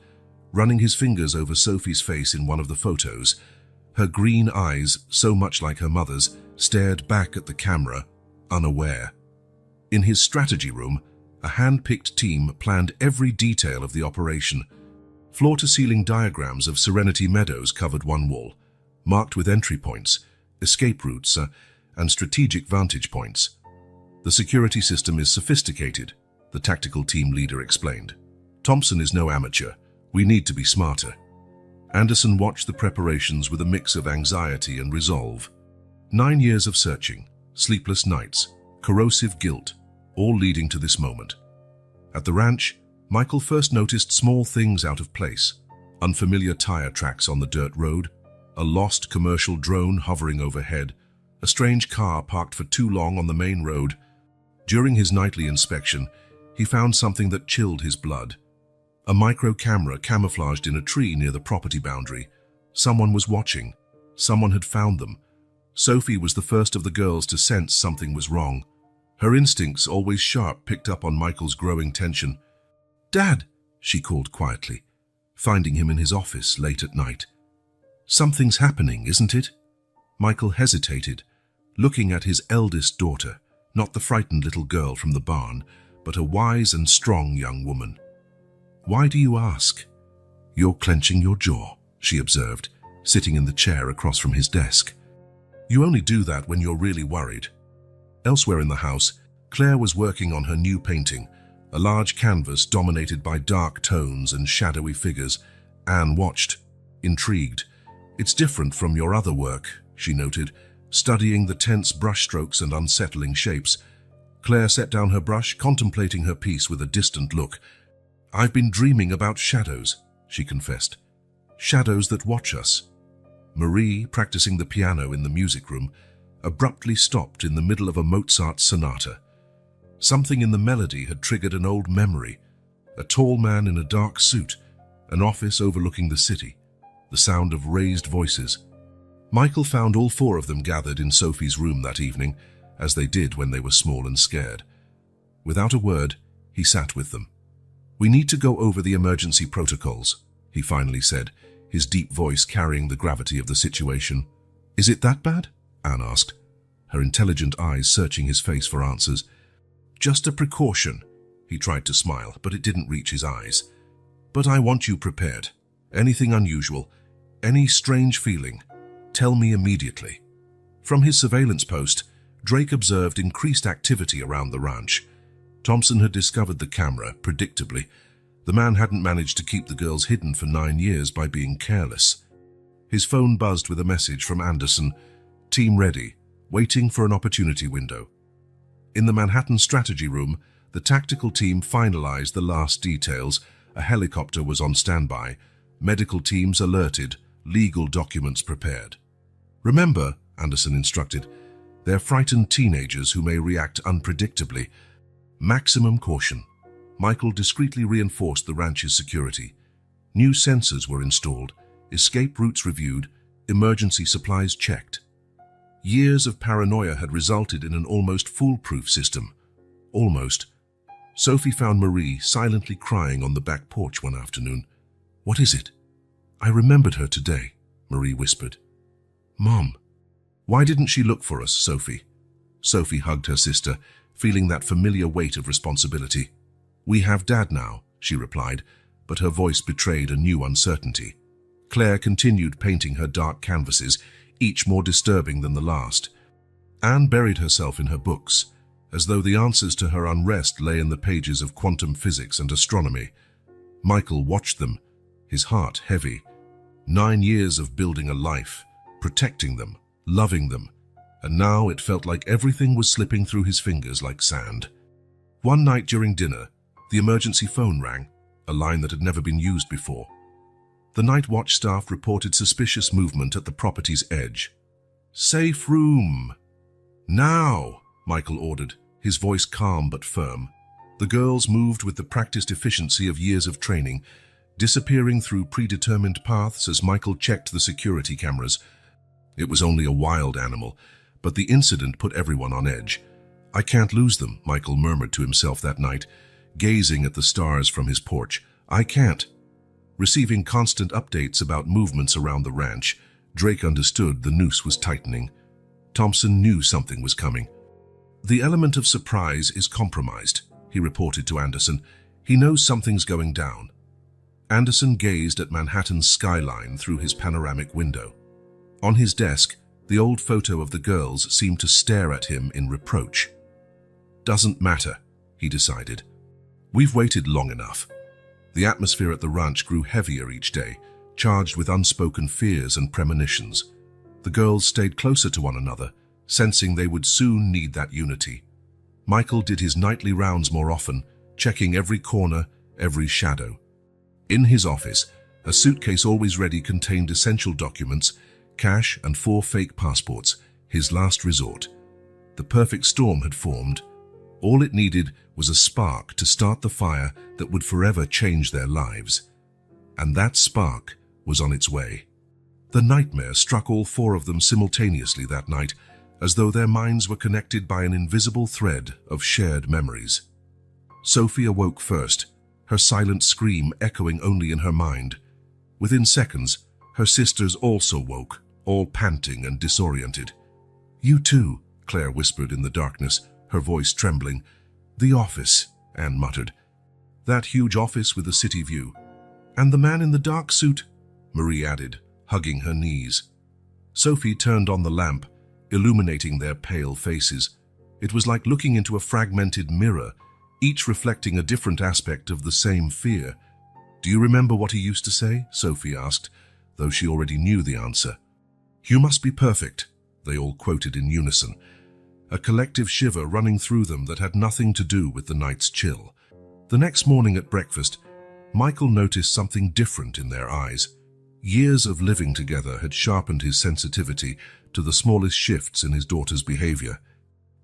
S1: running his fingers over Sophie's face in one of the photos. Her green eyes, so much like her mother's, stared back at the camera, unaware. In his strategy room, a hand-picked team planned every detail of the operation. Floor-to-ceiling diagrams of Serenity Meadows covered one wall, marked with entry points, escape routes, and strategic vantage points. "The security system is sophisticated," the tactical team leader explained. "Thompson is no amateur. We need to be smarter." Anderson watched the preparations with a mix of anxiety and resolve. 9 years of searching, sleepless nights, corrosive guilt, all leading to this moment. At the ranch, Michael first noticed small things out of place: unfamiliar tire tracks on the dirt road, a lost commercial drone hovering overhead, a strange car parked for too long on the main road. During his nightly inspection, he found something that chilled his blood. A micro camera camouflaged in a tree near the property boundary. Someone was watching. Someone had found them. Sophie was the first of the girls to sense something was wrong. Her instincts, always sharp, picked up on Michael's growing tension. "Dad," she called quietly, finding him in his office late at night. "Something's happening, isn't it?" Michael hesitated, looking at his eldest daughter, not the frightened little girl from the barn, but a wise and strong young woman. "Why do you ask?" "You're clenching your jaw," she observed, sitting in the chair across from his desk. "You only do that when you're really worried." Elsewhere in the house, Claire was working on her new painting, a large canvas dominated by dark tones and shadowy figures. Anne watched, intrigued. "It's different from your other work," she noted, studying the tense brushstrokes and unsettling shapes. Claire set down her brush, contemplating her piece with a distant look. "I've been dreaming about shadows," she confessed. "Shadows that watch us." Marie, practicing the piano in the music room, abruptly stopped in the middle of a Mozart sonata. Something in the melody had triggered an old memory. A tall man in a dark suit, an office overlooking the city, the sound of raised voices. Michael found all four of them gathered in Sophie's room that evening, as they did when they were small and scared. Without a word, he sat with them. "We need to go over the emergency protocols," he finally said, his deep voice carrying the gravity of the situation. "Is it that bad?" Anne asked, her intelligent eyes searching his face for answers. "Just a precaution." He tried to smile, but it didn't reach his eyes. "But I want you prepared. Anything unusual, any strange feeling, tell me immediately." From his surveillance post, Drake observed increased activity around the ranch. Thompson had discovered the camera, predictably. The man hadn't managed to keep the girls hidden for 9 years by being careless. His phone buzzed with a message from Anderson. "Team ready, waiting for an opportunity window." In the Manhattan strategy room, the tactical team finalized the last details. A helicopter was on standby, medical teams alerted, legal documents prepared. "Remember," Anderson instructed, "they're frightened teenagers who may react unpredictably. Maximum caution." Michael discreetly reinforced the ranch's security. New sensors were installed, escape routes reviewed, emergency supplies checked. Years of paranoia had resulted in an almost foolproof system. Almost. Sophie found Marie silently crying on the back porch one afternoon. "What is it?" "I remembered her today," Marie whispered. "Mom." "Why didn't she look for us, Sophie?" Sophie hugged her sister, feeling that familiar weight of responsibility. "We have Dad now," she replied, but her voice betrayed a new uncertainty. Claire continued painting her dark canvases, each more disturbing than the last. Anne buried herself in her books, as though the answers to her unrest lay in the pages of quantum physics and astronomy. Michael watched them, his heart heavy. 9 years of building a life, protecting them, loving them, and now it felt like everything was slipping through his fingers like sand. One night during dinner, the emergency phone rang, a line that had never been used before. The night watch staff reported suspicious movement at the property's edge. "Safe room! Now!" Michael ordered, his voice calm but firm. The girls moved with the practiced efficiency of years of training, disappearing through predetermined paths as Michael checked the security cameras. It was only a wild animal, but the incident put everyone on edge. "I can't lose them," Michael murmured to himself that night, gazing at the stars from his porch. "I can't." Receiving constant updates about movements around the ranch, Drake understood the noose was tightening. Thompson knew something was coming. "The element of surprise is compromised," he reported to Anderson. "He knows something's going down." Anderson gazed at Manhattan's skyline through his panoramic window. On his desk, the old photo of the girls seemed to stare at him in reproach. "Doesn't matter," he decided. "We've waited long enough." The atmosphere at the ranch grew heavier each day, charged with unspoken fears and premonitions. The girls stayed closer to one another, sensing they would soon need that unity. Michael did his nightly rounds more often, checking every corner, every shadow. In his office, a suitcase always ready contained essential documents, cash and 4 fake passports, his last resort. The perfect storm had formed. All it needed was a spark to start the fire that would forever change their lives. And that spark was on its way. The nightmare struck all 4 of them simultaneously that night, as though their minds were connected by an invisible thread of shared memories. Sophie awoke first, her silent scream echoing only in her mind. Within seconds, her sisters also woke, all panting and disoriented. "You too," Claire whispered in the darkness, her voice trembling. "The office," Anne muttered. "That huge office with the city view. And the man in the dark suit," Marie added, hugging her knees. Sophie turned on the lamp, illuminating their pale faces. It was like looking into a fragmented mirror, each reflecting a different aspect of the same fear. "Do you remember what he used to say?" Sophie asked, though she already knew the answer. "You must be perfect," they all quoted in unison. a collective shiver running through them that had nothing to do with the night's chill. The next morning at breakfast, Michael noticed something different in their eyes. Years of living together had sharpened his sensitivity to the smallest shifts in his daughter's behavior.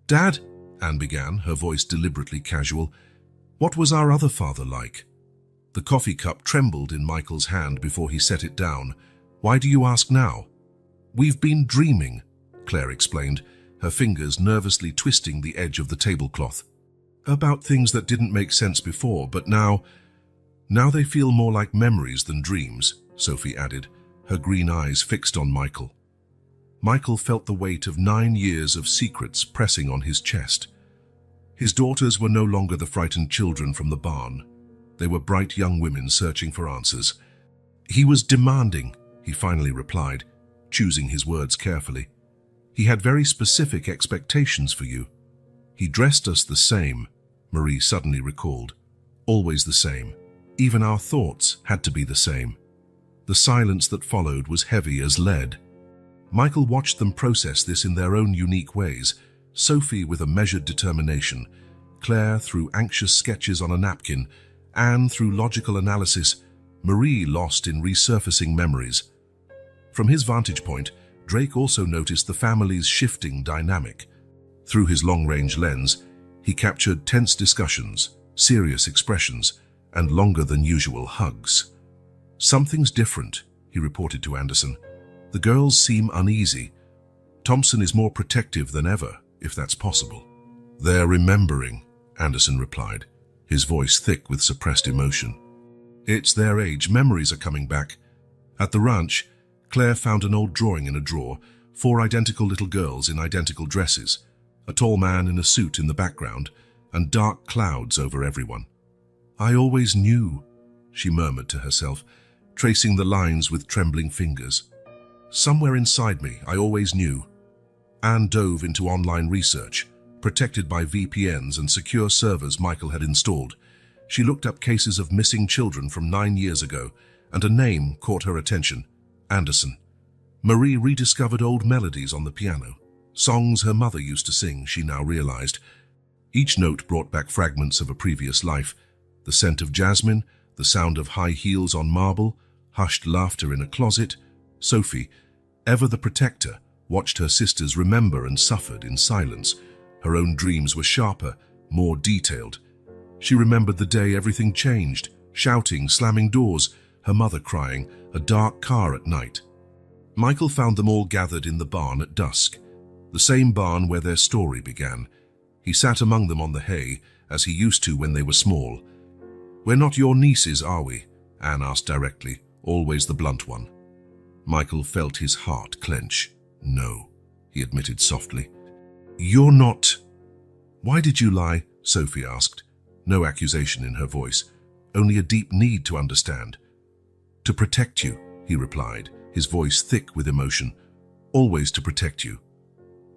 S1: "Dad," Anne began, her voice deliberately casual, "what was our other father like?" The coffee cup trembled in Michael's hand before he set it down. "Why do you ask now?" "We've been dreaming," Claire explained, her fingers nervously twisting the edge of the tablecloth. "About things that didn't make sense before, but now they feel more like memories than dreams," Sophie added, her green eyes fixed on Michael. Michael felt the weight of 9 years of secrets pressing on his chest. His daughters were no longer the frightened children from the barn. They were bright young women searching for answers. "He was demanding," he finally replied, choosing his words carefully. "He had very specific expectations for you. He dressed us the same," Marie suddenly recalled. "Always the same. Even our thoughts had to be the same." The silence that followed was heavy as lead. Michael watched them process this in their own unique ways, Sophie with a measured determination, Claire through anxious sketches on a napkin, Anne through logical analysis, Marie lost in resurfacing memories. From his vantage point, Drake also noticed the family's shifting dynamic. Through his long-range lens, he captured tense discussions, serious expressions, and longer-than-usual hugs. "Something's different," he reported to Anderson. "The girls seem uneasy. Thompson is more protective than ever, if that's possible." "They're remembering," Anderson replied, his voice thick with suppressed emotion. "It's their age. Memories are coming back." At the ranch, Claire found an old drawing in a drawer, 4 identical little girls in identical dresses, a tall man in a suit in the background, and dark clouds over everyone. "I always knew," she murmured to herself, tracing the lines with trembling fingers. "Somewhere inside me, I always knew." Anne dove into online research, protected by VPNs and secure servers Michael had installed. She looked up cases of missing children from 9 years ago, and a name caught her attention: Anderson. Marie rediscovered old melodies on the piano, songs her mother used to sing, she now realized. Each note brought back fragments of a previous life: the scent of jasmine, the sound of high heels on marble, hushed laughter in a closet. Sophie, ever the protector, watched her sisters remember and suffered in silence. Her own dreams were sharper, more detailed. She remembered the day everything changed: shouting, slamming doors, her mother crying, a dark car at night. Michael found them all gathered in the barn at dusk, the same barn where their story began. He sat among them on the hay, as he used to when they were small. "We're not your nieces, are we?" Anne asked directly, always the blunt one. Michael felt his heart clench. "No," he admitted softly. "You're not." "Why did you lie?" Sophie asked, no accusation in her voice, only a deep need to understand. "To protect you," he replied, his voice thick with emotion. "Always to protect you."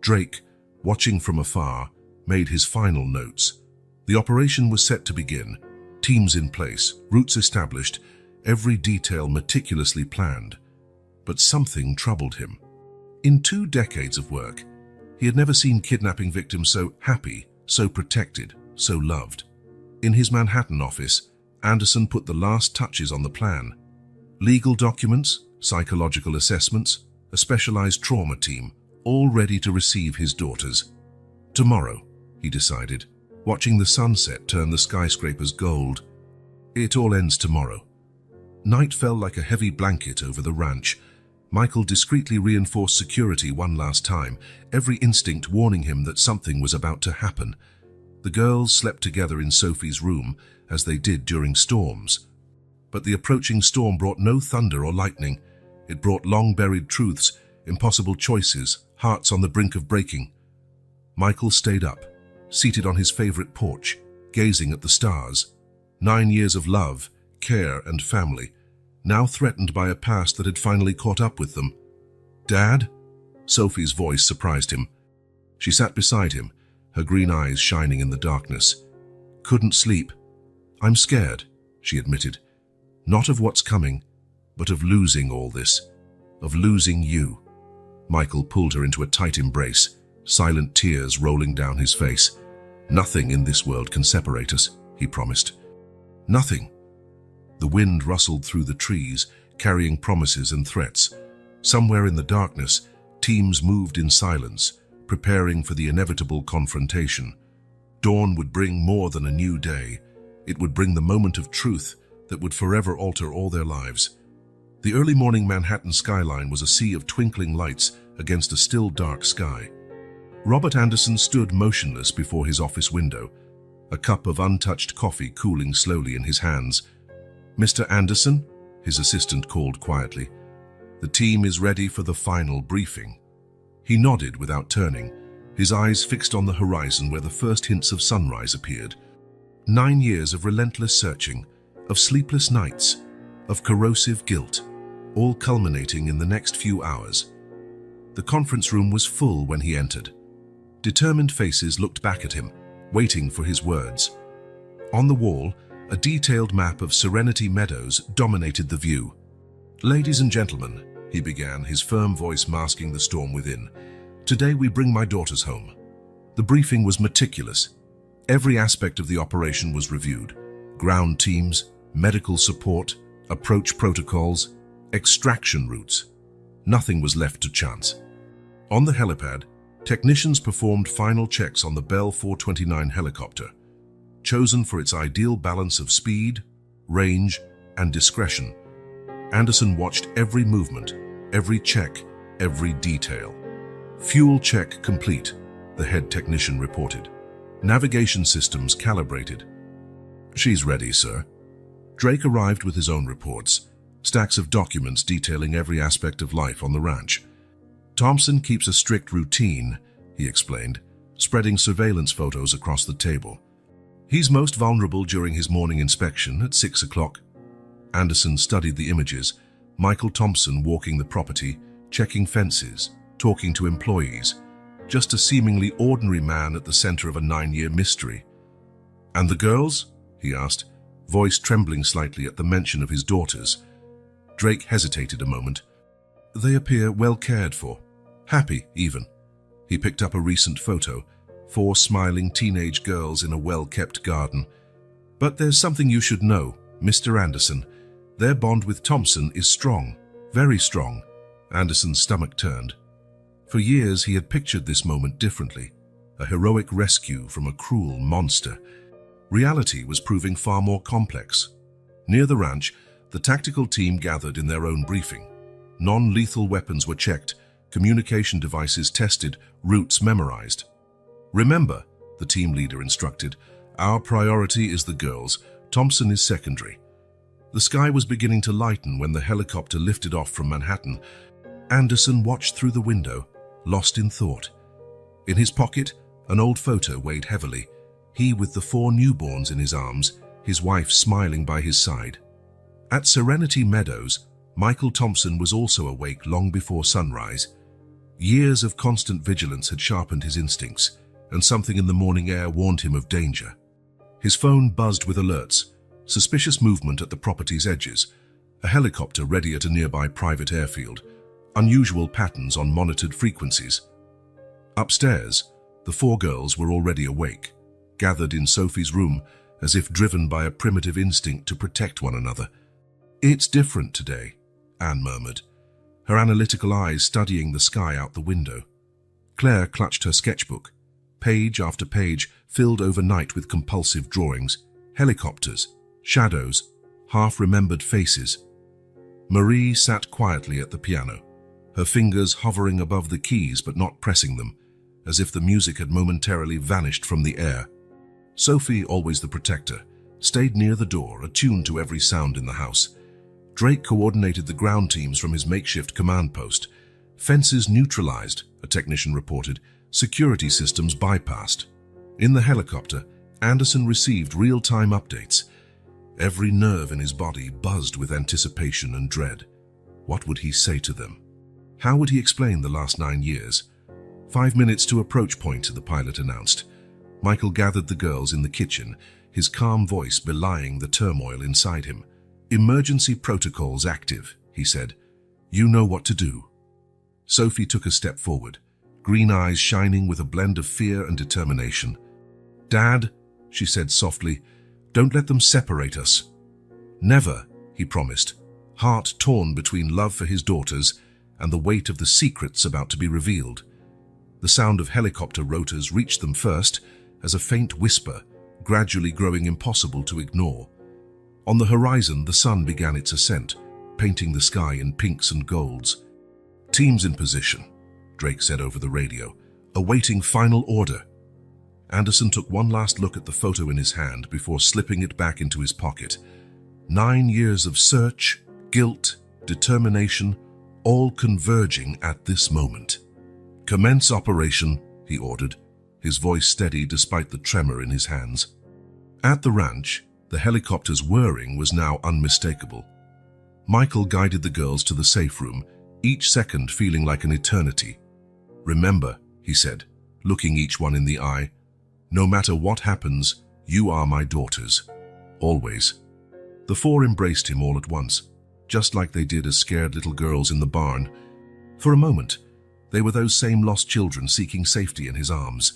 S1: Drake, watching from afar, made his final notes. The operation was set to begin, teams in place, routes established, every detail meticulously planned. But something troubled him. In 2 decades of work, he had never seen kidnapping victims so happy, so protected, so loved. In his Manhattan office, Anderson put the last touches on the plan. Legal documents, psychological assessments, a specialized trauma team, all ready to receive his daughters. "Tomorrow," he decided, watching the sunset turn the skyscrapers gold. "It all ends tomorrow." Night fell like a heavy blanket over the ranch. Michael discreetly reinforced security one last time, every instinct warning him that something was about to happen. The girls slept together in Sophie's room, as they did during storms. But the approaching storm brought no thunder or lightning. It brought long-buried truths, impossible choices, hearts on the brink of breaking. Michael stayed up, seated on his favorite porch, gazing at the stars. 9 years of love, care, and family, now threatened by a past that had finally caught up with them. "Dad?" Sophie's voice surprised him. She sat beside him, her green eyes shining in the darkness. "Couldn't sleep. I'm scared," she admitted. "Not of what's coming, but of losing all this, of losing you." Michael pulled her into a tight embrace, silent tears rolling down his face. "Nothing in this world can separate us," he promised. "Nothing." The wind rustled through the trees, carrying promises and threats. Somewhere in the darkness, teams moved in silence, preparing for the inevitable confrontation. Dawn would bring more than a new day. It would bring the moment of truth that would forever alter all their lives. The early morning Manhattan skyline was a sea of twinkling lights against a still dark sky. Robert Anderson stood motionless before his office window, a cup of untouched coffee cooling slowly in his hands. "Mr. Anderson?" his assistant called quietly. "The team is ready for the final briefing." He nodded without turning, his eyes fixed on the horizon where the first hints of sunrise appeared. 9 years of relentless searching, of sleepless nights, of corrosive guilt, all culminating in the next few hours. The conference room was full when he entered. Determined faces looked back at him, waiting for his words. On the wall, a detailed map of Serenity Meadows dominated the view. "Ladies and gentlemen," he began, his firm voice masking the storm within, "today we bring my daughters home." The briefing was meticulous. Every aspect of the operation was reviewed. Ground teams, medical support, approach protocols, extraction routes. Nothing was left to chance. On the helipad, technicians performed final checks on the Bell 429 helicopter. Chosen for its ideal balance of speed, range, and discretion, Anderson watched every movement, every check, every detail. "Fuel check complete," the head technician reported. "Navigation systems calibrated." "She's ready, sir." Drake arrived with his own reports, stacks of documents detailing every aspect of life on the ranch. "Thompson keeps a strict routine," he explained, spreading surveillance photos across the table. "He's most vulnerable during his morning inspection at 6 o'clock. Anderson studied the images, Michael Thompson walking the property, checking fences, talking to employees, just a seemingly ordinary man at the center of a 9-year mystery. "And the girls?" he asked, voice trembling slightly at the mention of his daughters. Drake hesitated a moment. "They appear well cared for, happy even." He picked up a recent photo, 4 smiling teenage girls in a well-kept garden. "But there's something you should know, Mr. Anderson. Their bond with Thompson is strong, very strong." Anderson's stomach turned. For years he had pictured this moment differently, a heroic rescue from a cruel monster. Reality was proving far more complex. Near the ranch, the tactical team gathered in their own briefing. Non-lethal weapons were checked, communication devices tested, routes memorized. "Remember," the team leader instructed, "our priority is the girls. Thompson is secondary." The sky was beginning to lighten when the helicopter lifted off from Manhattan. Anderson watched through the window, lost in thought. In his pocket, an old photo weighed heavily, he with the 4 newborns in his arms, his wife smiling by his side. At Serenity Meadows, Michael Thompson was also awake long before sunrise. Years of constant vigilance had sharpened his instincts, and something in the morning air warned him of danger. His phone buzzed with alerts, suspicious movement at the property's edges, a helicopter ready at a nearby private airfield, unusual patterns on monitored frequencies. Upstairs, the 4 girls were already awake, gathered in Sophie's room as if driven by a primitive instinct to protect one another. "It's different today," Anne murmured, her analytical eyes studying the sky out the window. Claire clutched her sketchbook, page after page filled overnight with compulsive drawings, helicopters, shadows, half-remembered faces. Marie sat quietly at the piano, her fingers hovering above the keys but not pressing them, as if the music had momentarily vanished from the air. Sophie, always the protector, stayed near the door, attuned to every sound in the house. Drake coordinated the ground teams from his makeshift command post. Fences neutralized, a technician reported, security systems bypassed. In the helicopter, Anderson received real-time updates. Every nerve in his body buzzed with anticipation and dread. What would he say to them? How would he explain the last 9 years? 5 minutes to approach point, the pilot announced. Michael gathered the girls in the kitchen, his calm voice belying the turmoil inside him. "Emergency protocols active," he said. "You know what to do." Sophie took a step forward, green eyes shining with a blend of fear and determination. "Dad," she said softly, "don't let them separate us." "Never," he promised, heart torn between love for his daughters and the weight of the secrets about to be revealed. The sound of helicopter rotors reached them first as a faint whisper, gradually growing impossible to ignore. On the horizon, the sun began its ascent, painting the sky in pinks and golds. "Teams in position," Drake said over the radio, awaiting final order. Anderson took one last look at the photo in his hand before slipping it back into his pocket. 9 years of search, guilt, determination, all converging at this moment. "Commence operation," he ordered, his voice steady despite the tremor in his hands. At the ranch, the helicopter's whirring was now unmistakable. Michael guided the girls to the safe room, each second feeling like an eternity. "Remember," he said, looking each one in the eye, "no matter what happens, you are my daughters. Always." The four embraced him all at once, just like they did as scared little girls in the barn. For a moment, they were those same lost children seeking safety in his arms.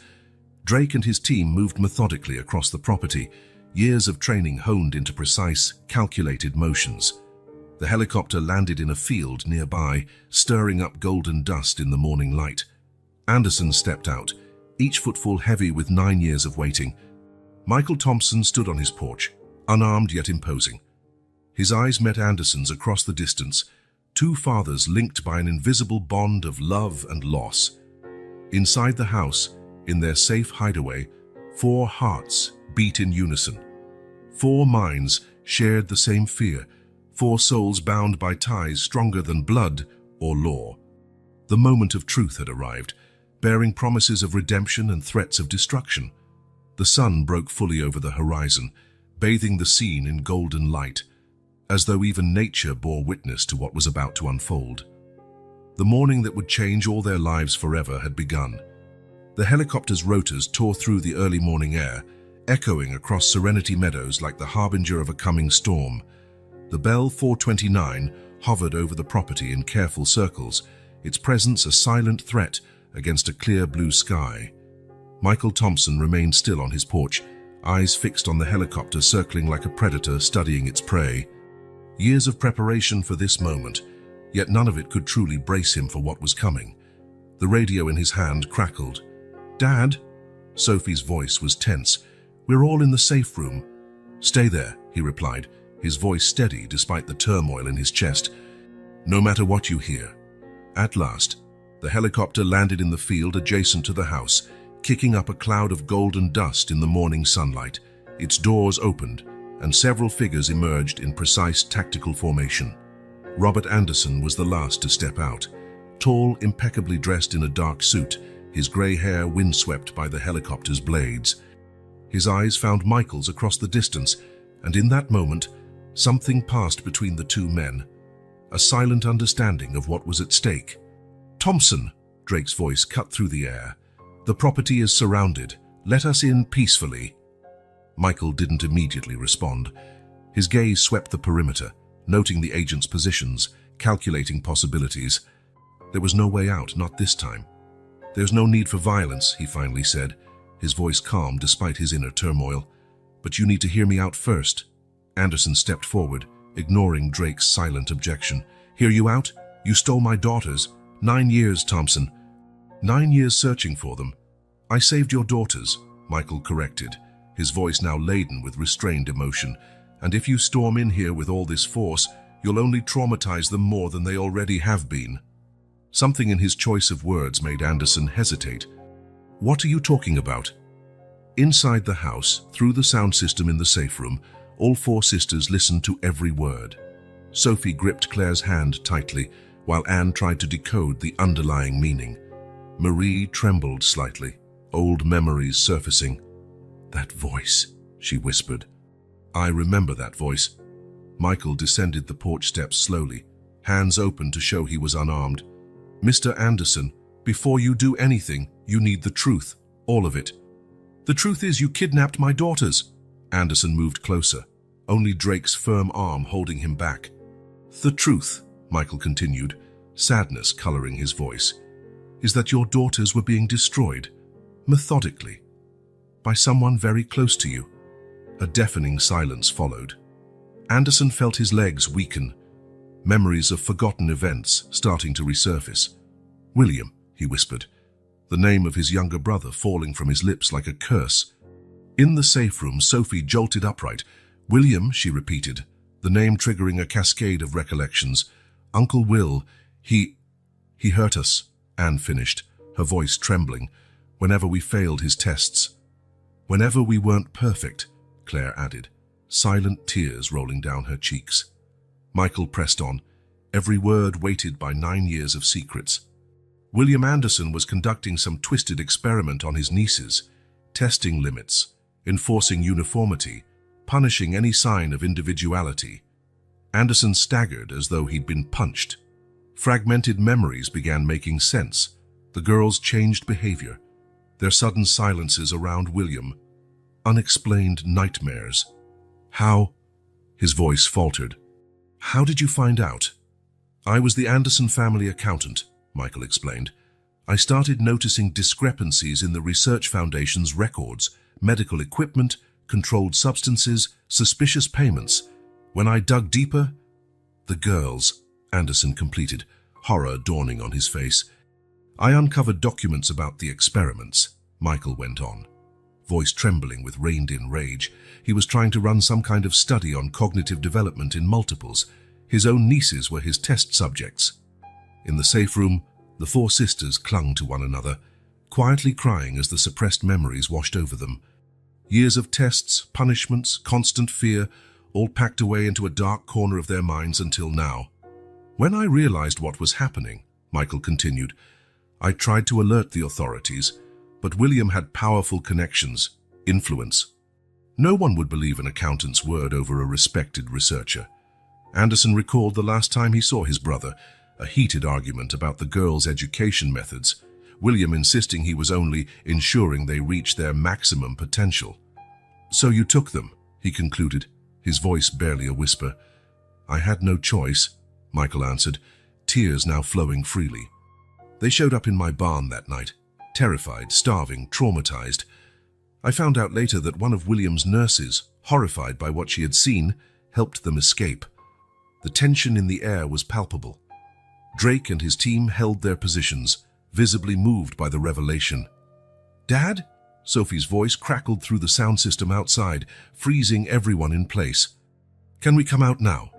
S1: Drake and his team moved methodically across the property, years of training honed into precise, calculated motions. The helicopter landed in a field nearby, stirring up golden dust in the morning light. Anderson stepped out, each footfall heavy with 9 years of waiting. Michael Thompson stood on his porch, unarmed yet imposing. His eyes met Anderson's across the distance, two fathers linked by an invisible bond of love and loss. Inside the house, in their safe hideaway, 4 hearts beat in unison. 4 minds shared the same fear, 4 souls bound by ties stronger than blood or law. The moment of truth had arrived, bearing promises of redemption and threats of destruction. The sun broke fully over the horizon, bathing the scene in golden light, as though even nature bore witness to what was about to unfold. The morning that would change all their lives forever had begun. The helicopter's rotors tore through the early morning air, echoing across Serenity Meadows like the harbinger of a coming storm. The Bell 429 hovered over the property in careful circles, its presence a silent threat against a clear blue sky. Michael Thompson remained still on his porch, eyes fixed on the helicopter circling like a predator studying its prey. Years of preparation for this moment, yet none of it could truly brace him for what was coming. The radio in his hand crackled. "Dad?" Sophie's voice was tense. "We're all in the safe room." "Stay there," he replied, his voice steady despite the turmoil in his chest. "No matter what you hear." At last, the helicopter landed in the field adjacent to the house, kicking up a cloud of golden dust in the morning sunlight. Its doors opened, and several figures emerged in precise tactical formation. Robert Anderson was the last to step out, tall, impeccably dressed in a dark suit, his gray hair windswept by the helicopter's blades. His eyes found Michael's across the distance, and in that moment, something passed between the two men, a silent understanding of what was at stake. "Thompson," Drake's voice cut through the air. "The property is surrounded. Let us in peacefully." Michael didn't immediately respond. His gaze swept the perimeter, noting the agent's positions, calculating possibilities. There was no way out, not this time. "There's no need for violence," he finally said, his voice calm despite his inner turmoil. "But you need to hear me out first." Anderson stepped forward, ignoring Drake's silent objection. "Hear you out? You stole my daughters. 9 years, Thompson. 9 years searching for them." "I saved your daughters," Michael corrected, his voice now laden with restrained emotion. "And if you storm in here with all this force, you'll only traumatize them more than they already have been." Something in his choice of words made Anderson hesitate. "What are you talking about?" Inside the house, through the sound system in the safe room, all 4 sisters listened to every word. Sophie gripped Claire's hand tightly, while Anne tried to decode the underlying meaning. Marie trembled slightly, old memories surfacing. "That voice," she whispered. "I remember that voice." Michael descended the porch steps slowly, hands open to show he was unarmed. "Mr. Anderson, before you do anything, you need the truth, all of it." "The truth is you kidnapped my daughters." Anderson moved closer, only Drake's firm arm holding him back. "The truth," Michael continued, sadness coloring his voice. is that your daughters were being destroyed, methodically, by someone very close to you." A deafening silence followed. Anderson felt his legs weaken, memories of forgotten events starting to resurface. "William," he whispered, the name of his younger brother falling from his lips like a curse. In the safe room, Sophie jolted upright. "William," she repeated, the name triggering a cascade of recollections. "Uncle Will, he hurt us," Anne finished, her voice trembling, "whenever we failed his tests." "Whenever we weren't perfect," Claire added, silent tears rolling down her cheeks. Michael pressed on, every word weighted by 9 years of secrets. William Anderson was conducting some twisted experiment on his nieces, testing limits, enforcing uniformity, punishing any sign of individuality. Anderson staggered as though he'd been punched. Fragmented memories began making sense. The girls' changed behavior, their sudden silences around William, unexplained nightmares. "How?" His voice faltered. "How did you find out?" "I was the Anderson family accountant," Michael explained. "I started noticing discrepancies in the Research Foundation's records, medical equipment, controlled substances, suspicious payments. When I dug deeper—" "The girls," Anderson completed, horror dawning on his face. "I uncovered documents about the experiments," Michael went on, voice trembling with reined-in rage. He was trying to run some kind of study on cognitive development in multiples. His own nieces were his test subjects. In the safe room, the 4 sisters clung to one another, quietly crying as the suppressed memories washed over them. Years of tests, punishments, constant fear, all packed away into a dark corner of their minds until now. "When I realized what was happening," Michael continued, "I tried to alert the authorities, but William had powerful connections, influence. No one would believe an accountant's word over a respected researcher." Anderson recalled the last time he saw his brother, a heated argument about the girls' education methods, William insisting he was only ensuring they reached their maximum potential. "So you took them," he concluded, his voice barely a whisper. "I had no choice," Michael answered, tears now flowing freely. "They showed up in my barn that night, terrified, starving, traumatized. I found out later that one of William's nurses, horrified by what she had seen, helped them escape. The tension in the air was palpable. Drake and his team held their positions, visibly moved by the revelation. "Dad?" Sophie's voice crackled through the sound system outside, freezing everyone in place. "Can we come out now?"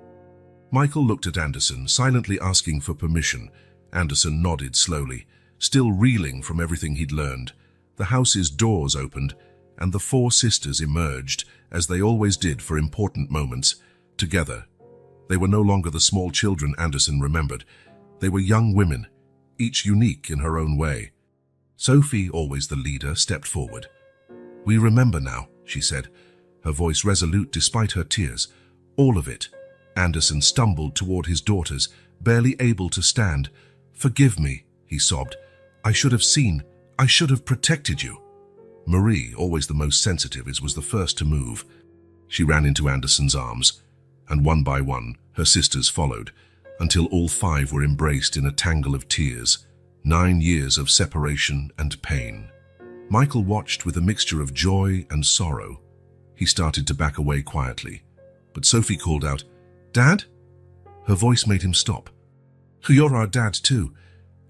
S1: Michael looked at Anderson, silently asking for permission. Anderson nodded slowly, still reeling from everything he'd learned. The house's doors opened, and the 4 sisters emerged, as they always did for important moments, together. They were no longer the small children Anderson remembered. They were young women, each unique in her own way. Sophie, always the leader, stepped forward. "We remember now," she said, her voice resolute despite her tears. "All of it." Anderson stumbled toward his daughters, barely able to stand. "Forgive me," he sobbed. "I should have seen. I should have protected you." Marie, always the most sensitive, was the first to move. She ran into Anderson's arms, and one by one, her sisters followed, until all 5 were embraced in a tangle of tears. 9 years of separation and pain. Michael watched with a mixture of joy and sorrow. He started to back away quietly, but Sophie called out, "Dad?" Her voice made him stop. "You're our dad too."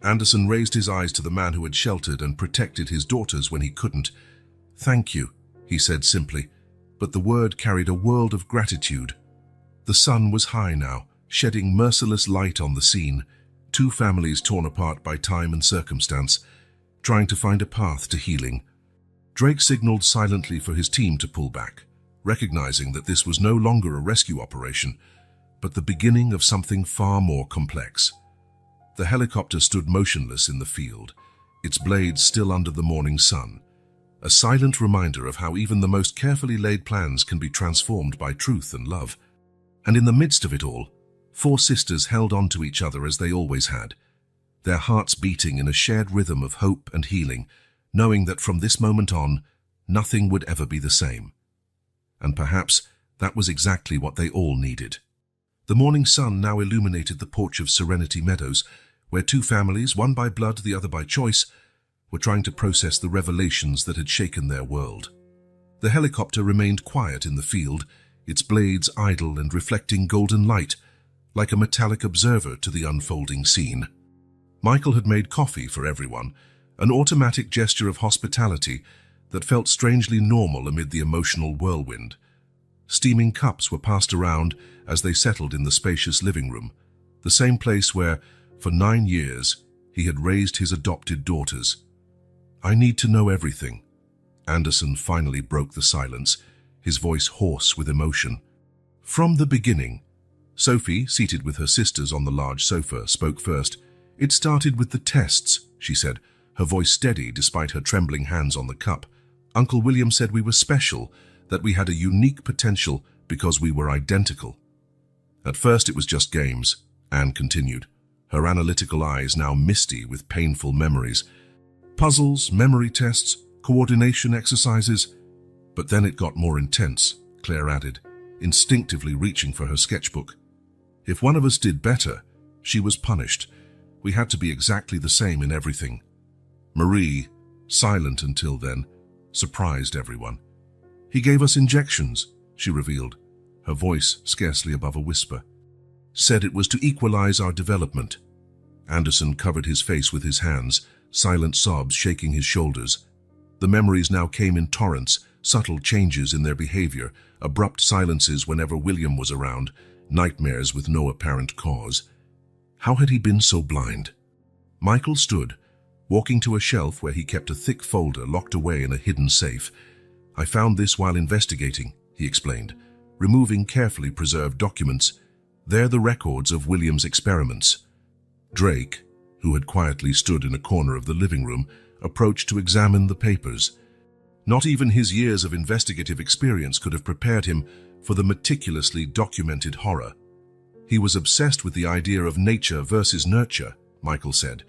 S1: Anderson raised his eyes to the man who had sheltered and protected his daughters when he couldn't. "Thank you," he said simply, but the word carried a world of gratitude. The sun was high now, shedding merciless light on the scene, 2 families torn apart by time and circumstance, trying to find a path to healing. Drake signaled silently for his team to pull back, recognizing that this was no longer a rescue operation, but the beginning of something far more complex. The helicopter stood motionless in the field, its blades still under the morning sun, a silent reminder of how even the most carefully laid plans can be transformed by truth and love. And in the midst of it all, 4 sisters held on to each other as they always had, their hearts beating in a shared rhythm of hope and healing, knowing that from this moment on, nothing would ever be the same. And perhaps that was exactly what they all needed. The morning sun now illuminated the porch of Serenity Meadows, where two families, one by blood, the other by choice, were trying to process the revelations that had shaken their world. The helicopter remained quiet in the field, its blades idle and reflecting golden light, like a metallic observer to the unfolding scene. Michael had made coffee for everyone, an automatic gesture of hospitality that felt strangely normal amid the emotional whirlwind. Steaming cups were passed around as they settled in the spacious living room, the same place where, for 9 years, he had raised his adopted daughters. "I need to know everything." Anderson finally broke the silence, his voice hoarse with emotion. "From the beginning." Sophie, seated with her sisters on the large sofa, spoke first. "It started with the tests," she said, her voice steady despite her trembling hands on the cup. "Uncle William said we were special, that we had a unique potential because we were identical." "At first it was just games," Anne continued, her analytical eyes now misty with painful memories. "Puzzles, memory tests, coordination exercises. But then it got more intense," Claire added, instinctively reaching for her sketchbook. "If one of us did better, she was punished. We had to be exactly the same in everything." Marie, silent until then, surprised everyone. "He gave us injections," she revealed, her voice scarcely above a whisper. "Said it was to equalize our development." Anderson covered his face with his hands, silent sobs shaking his shoulders. The memories now came in torrents, subtle changes in their behavior, abrupt silences whenever William was around, nightmares with no apparent cause. How had he been so blind? Michael stood, walking to a shelf where he kept a thick folder locked away in a hidden safe. "I found this while investigating," he explained, removing carefully preserved documents. "They're the records of William's experiments." Drake, who had quietly stood in a corner of the living room, approached to examine the papers. Not even his years of investigative experience could have prepared him for the meticulously documented horror. "He was obsessed with the idea of nature versus nurture," Michael said,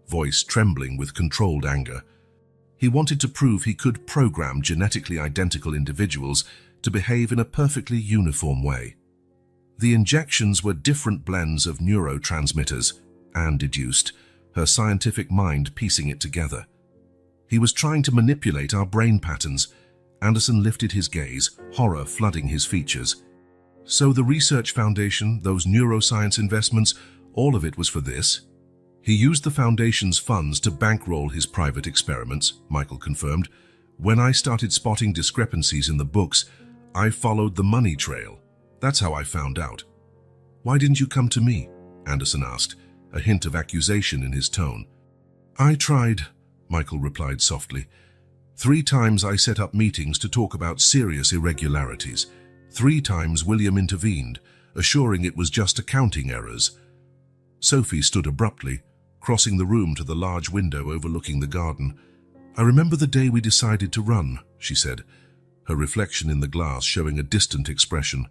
S1: voice trembling with controlled anger. "He wanted to prove he could program genetically identical individuals to behave in a perfectly uniform way. The injections were different blends of neurotransmitters," Anne deduced, her scientific mind piecing it together. "He was trying to manipulate our brain patterns." Anderson lifted his gaze, horror flooding his features. "So the research foundation, those neuroscience investments, all of it was for this?" "He used the foundation's funds to bankroll his private experiments," Michael confirmed. "When I started spotting discrepancies in the books, I followed the money trail. That's how I found out." "Why didn't you come to me?" Anderson asked, a hint of accusation in his tone. "I tried," Michael replied softly. 3 times I set up meetings to talk about serious irregularities. 3 times William intervened, assuring it was just accounting errors." Sophie stood abruptly, crossing the room to the large window overlooking the garden. "I remember the day we decided to run," she said, her reflection in the glass showing a distant expression.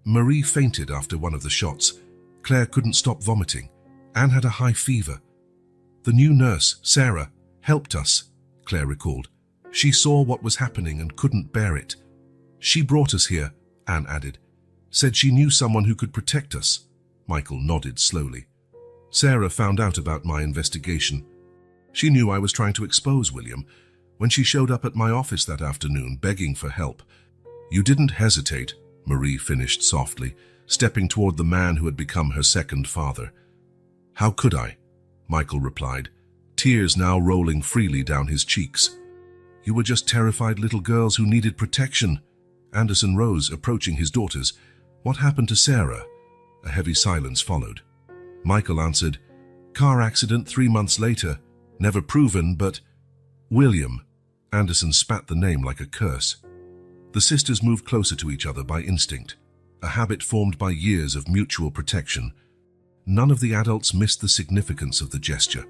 S1: "Marie fainted after one of the shots. Claire couldn't stop vomiting. Anne had a high fever. The new nurse, Sarah, helped us," Claire recalled. "She saw what was happening and couldn't bear it. She brought us here," Anne added. "Said she knew someone who could protect us." Michael nodded slowly. "Sarah found out about my investigation. She knew I was trying to expose William when she showed up at my office that afternoon begging for help." "You didn't hesitate," Marie finished softly, stepping toward the man who had become her second father. "How could I?" Michael replied, tears now rolling freely down his cheeks. "You were just terrified little girls who needed protection." Anderson rose, approaching his daughters. "What happened to Sarah?" A heavy silence followed. Michael answered, "Car accident 3 months later. Never proven, but—" "William." Anderson spat the name like a curse. The sisters moved closer to each other by instinct, a habit formed by years of mutual protection. None of the adults missed the significance of the gesture.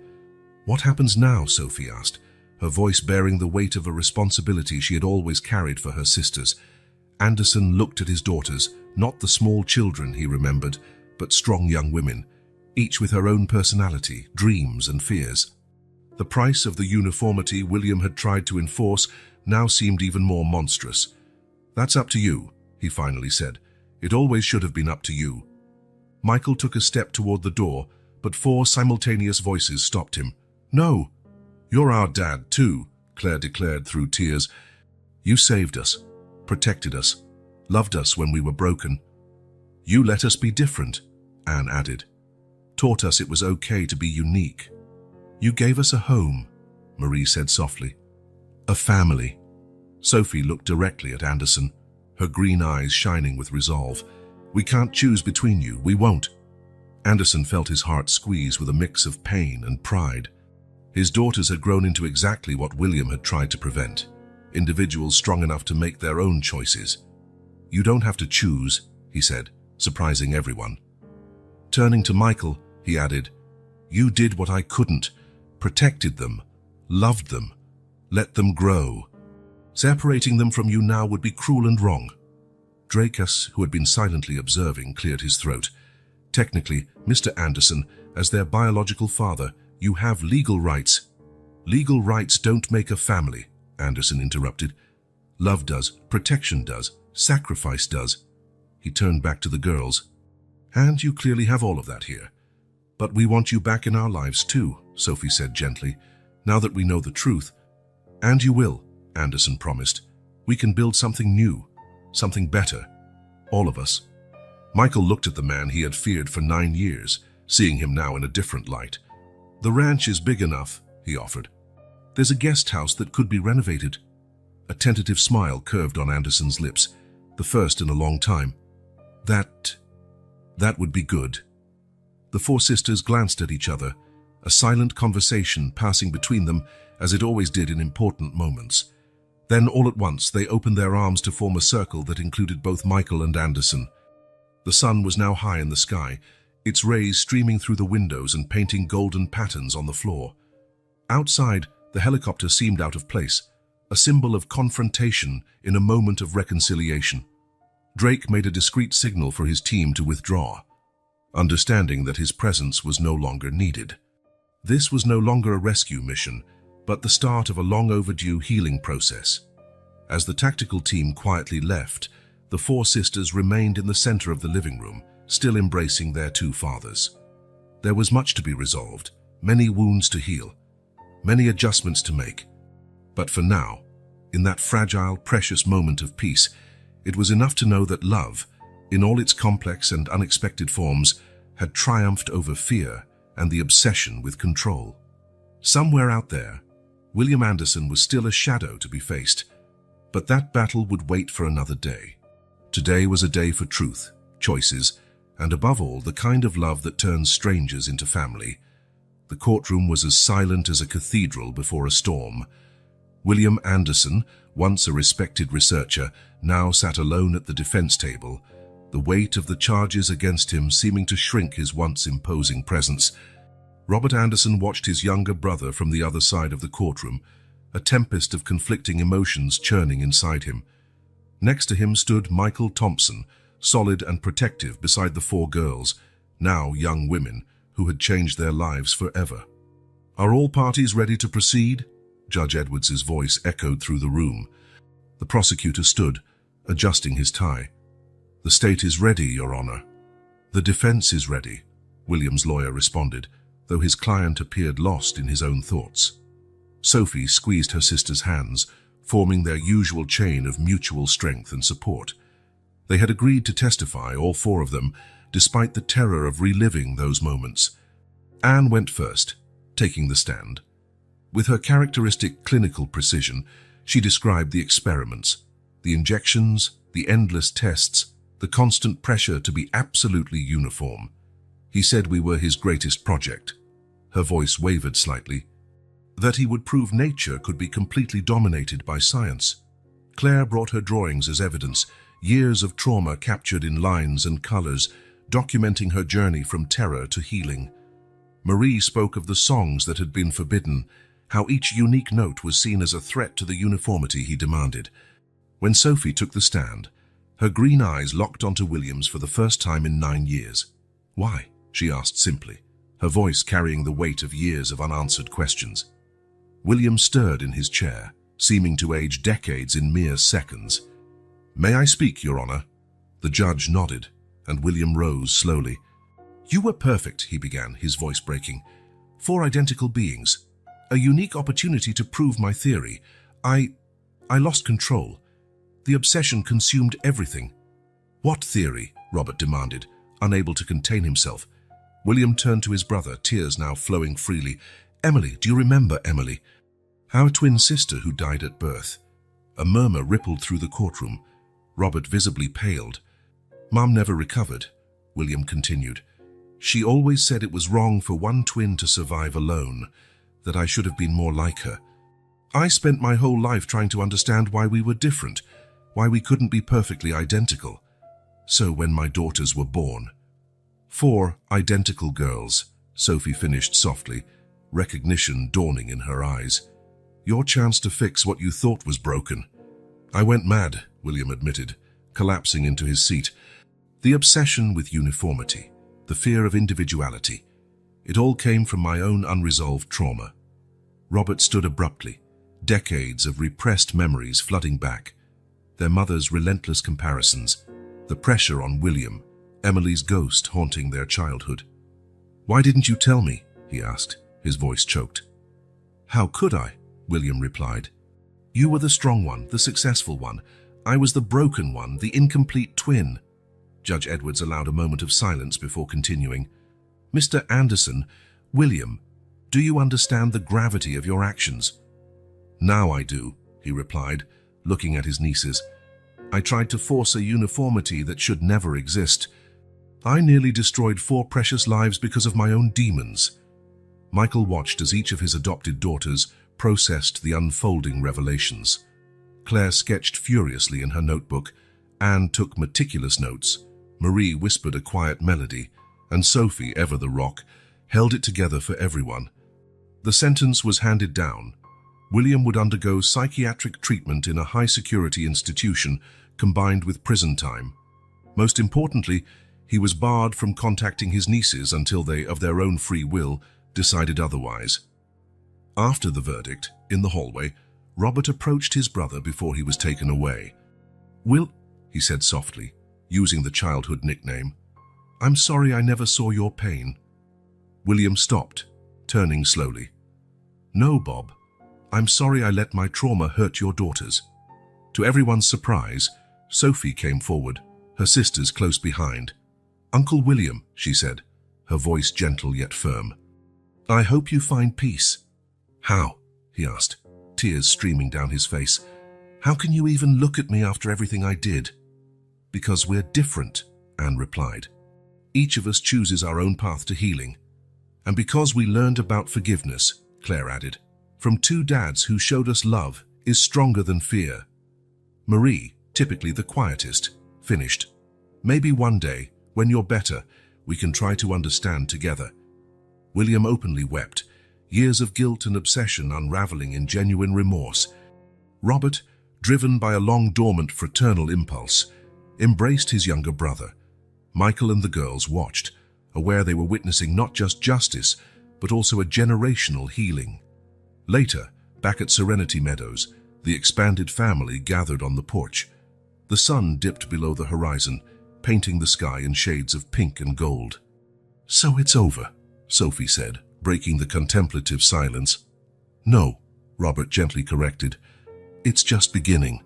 S1: "What happens now?" Sophie asked, her voice bearing the weight of a responsibility she had always carried for her sisters. Anderson looked at his daughters, not the small children he remembered, but strong young women, each with her own personality, dreams and fears. The price of the uniformity William had tried to enforce now seemed even more monstrous. "That's up to you," he finally said. "It always should have been up to you." Michael took a step toward the door, but 4 simultaneous voices stopped him. "No, you're our dad too," Claire declared through tears. "You saved us, protected us, loved us when we were broken. You let us be different," Anne added. "Taught us it was okay to be unique. You gave us a home," Marie said softly. "A family." Sophie looked directly at Anderson, her green eyes shining with resolve. "We can't choose between you, we won't." Anderson felt his heart squeeze with a mix of pain and pride. His daughters had grown into exactly what William had tried to prevent, individuals strong enough to make their own choices. "You don't have to choose," he said, surprising everyone. Turning to Michael, he added, "You did what I couldn't, protected them, loved them, let them grow. Separating them from you now would be cruel and wrong." Dracus, who had been silently observing, cleared his throat. "Technically, Mr. Anderson, as their biological father, you have legal rights." "Legal rights don't make a family," Anderson interrupted. "Love does, protection does, sacrifice does." He turned back to the girls. "And you clearly have all of that here. But we want you back in our lives too," Sophie said gently, "now that we know the truth." "And you will," Anderson promised. "We can build something new, something better. All of us." Michael looked at the man he had feared for 9 years, seeing him now in a different light. "The ranch is big enough," he offered. "There's a guest house that could be renovated." A tentative smile curved on Anderson's lips, the first in a long time. That would be good." The 4 sisters glanced at each other, a silent conversation passing between them as it always did in important moments. Then all at once they opened their arms to form a circle that included both Michael and Anderson. The sun was now high in the sky, its rays streaming through the windows and painting golden patterns on the floor. Outside, the helicopter seemed out of place, a symbol of confrontation in a moment of reconciliation. Drake made a discreet signal for his team to withdraw, understanding that his presence was no longer needed. This was no longer a rescue mission, but the start of a long-overdue healing process. As the tactical team quietly left, the 4 sisters remained in the center of the living room, still embracing their 2 fathers. There was much to be resolved, many wounds to heal, many adjustments to make. But for now, in that fragile, precious moment of peace, it was enough to know that love, in all its complex and unexpected forms, had triumphed over fear and the obsession with control. Somewhere out there, William Anderson was still a shadow to be faced, but that battle would wait for another day. Today was a day for truth, choices, and above all, the kind of love that turns strangers into family. The courtroom was as silent as a cathedral before a storm. William Anderson, once a respected researcher, now sat alone at the defense table, the weight of the charges against him seeming to shrink his once imposing presence. Robert Anderson watched his younger brother from the other side of the courtroom, a tempest of conflicting emotions churning inside him. Next to him stood Michael Thompson, solid and protective beside the 4 girls, now young women, who had changed their lives forever. "Are all parties ready to proceed?" Judge Edwards's voice echoed through the room. The prosecutor stood, adjusting his tie. "The state is ready, Your Honor." "The defense is ready," William's lawyer responded, though his client appeared lost in his own thoughts. Sophie squeezed her sister's hands, forming their usual chain of mutual strength and support. They had agreed to testify, all 4 of them, despite the terror of reliving those moments. Anne went first, taking the stand. With her characteristic clinical precision, she described the experiments, the injections, the endless tests, the constant pressure to be absolutely uniform. "He said we were his greatest project." Her voice wavered slightly. "That he would prove nature could be completely dominated by science." Claire brought her drawings as evidence, years of trauma captured in lines and colors, documenting her journey from terror to healing. Marie spoke of the songs that had been forbidden, how each unique note was seen as a threat to the uniformity he demanded. When Sophie took the stand, her green eyes locked onto William's for the first time in 9 years. "Why?" she asked simply, her voice carrying the weight of years of unanswered questions. William stirred in his chair, seeming to age decades in mere seconds. "May I speak, Your Honor?" The judge nodded, and William rose slowly. "You were perfect," he began, his voice breaking. "Four identical beings. A unique opportunity to prove my theory. I lost control. The obsession consumed everything." "What theory?" Robert demanded, unable to contain himself. William turned to his brother, tears now flowing freely. "Emily, do you remember Emily? Our twin sister who died at birth." A murmur rippled through the courtroom. Robert visibly paled. "Mom never recovered," William continued. "She always said it was wrong for one twin to survive alone, that I should have been more like her. I spent my whole life trying to understand why we were different, why we couldn't be perfectly identical. So when my daughters were born—" "Four identical girls," Sophie finished softly, recognition dawning in her eyes. "Your chance to fix what you thought was broken." "I went mad," William admitted, collapsing into his seat. "The obsession with uniformity, the fear of individuality. It all came from my own unresolved trauma." Robert stood abruptly, decades of repressed memories flooding back. Their mother's relentless comparisons, the pressure on William, Emily's ghost haunting their childhood. "Why didn't you tell me?" he asked, his voice choked. "How could I?" William replied. "You were the strong one, the successful one. I was the broken one, the incomplete twin." Judge Edwards allowed a moment of silence before continuing. "Mr. Anderson, William, do you understand the gravity of your actions?" "Now I do," he replied, looking at his nieces. "I tried to force a uniformity that should never exist. I nearly destroyed 4 precious lives because of my own demons." Michael watched as each of his adopted daughters processed the unfolding revelations. Claire sketched furiously in her notebook. Anne took meticulous notes. Marie whispered a quiet melody, and Sophie, ever the rock, held it together for everyone. The sentence was handed down. William would undergo psychiatric treatment in a high-security institution combined with prison time. Most importantly, he was barred from contacting his nieces until they, of their own free will, decided otherwise. After the verdict, in the hallway, Robert approached his brother before he was taken away. "Will," he said softly, using the childhood nickname, "I'm sorry I never saw your pain." William stopped, turning slowly. "No, Bob. I'm sorry I let my trauma hurt your daughters." To everyone's surprise, Sophie came forward, her sisters close behind. "Uncle William," she said, her voice gentle yet firm, "I hope you find peace." "How?" he asked, tears streaming down his face. "How can you even look at me after everything I did?" "Because we're different," Anne replied. "Each of us chooses our own path to healing. And because we learned about forgiveness," Claire added, "from 2 dads who showed us love is stronger than fear." Marie, typically the quietest, finished. "Maybe one day, when you're better, we can try to understand together." William openly wept, years of guilt and obsession unraveling in genuine remorse. Robert, driven by a long-dormant fraternal impulse, embraced his younger brother. Michael and the girls watched, aware they were witnessing not just justice, but also a generational healing. Later, back at Serenity Meadows, the expanded family gathered on the porch. The sun dipped below the horizon, painting the sky in shades of pink and gold. "So it's over," Sophie said, breaking the contemplative silence. "No," Robert gently corrected. "It's just beginning.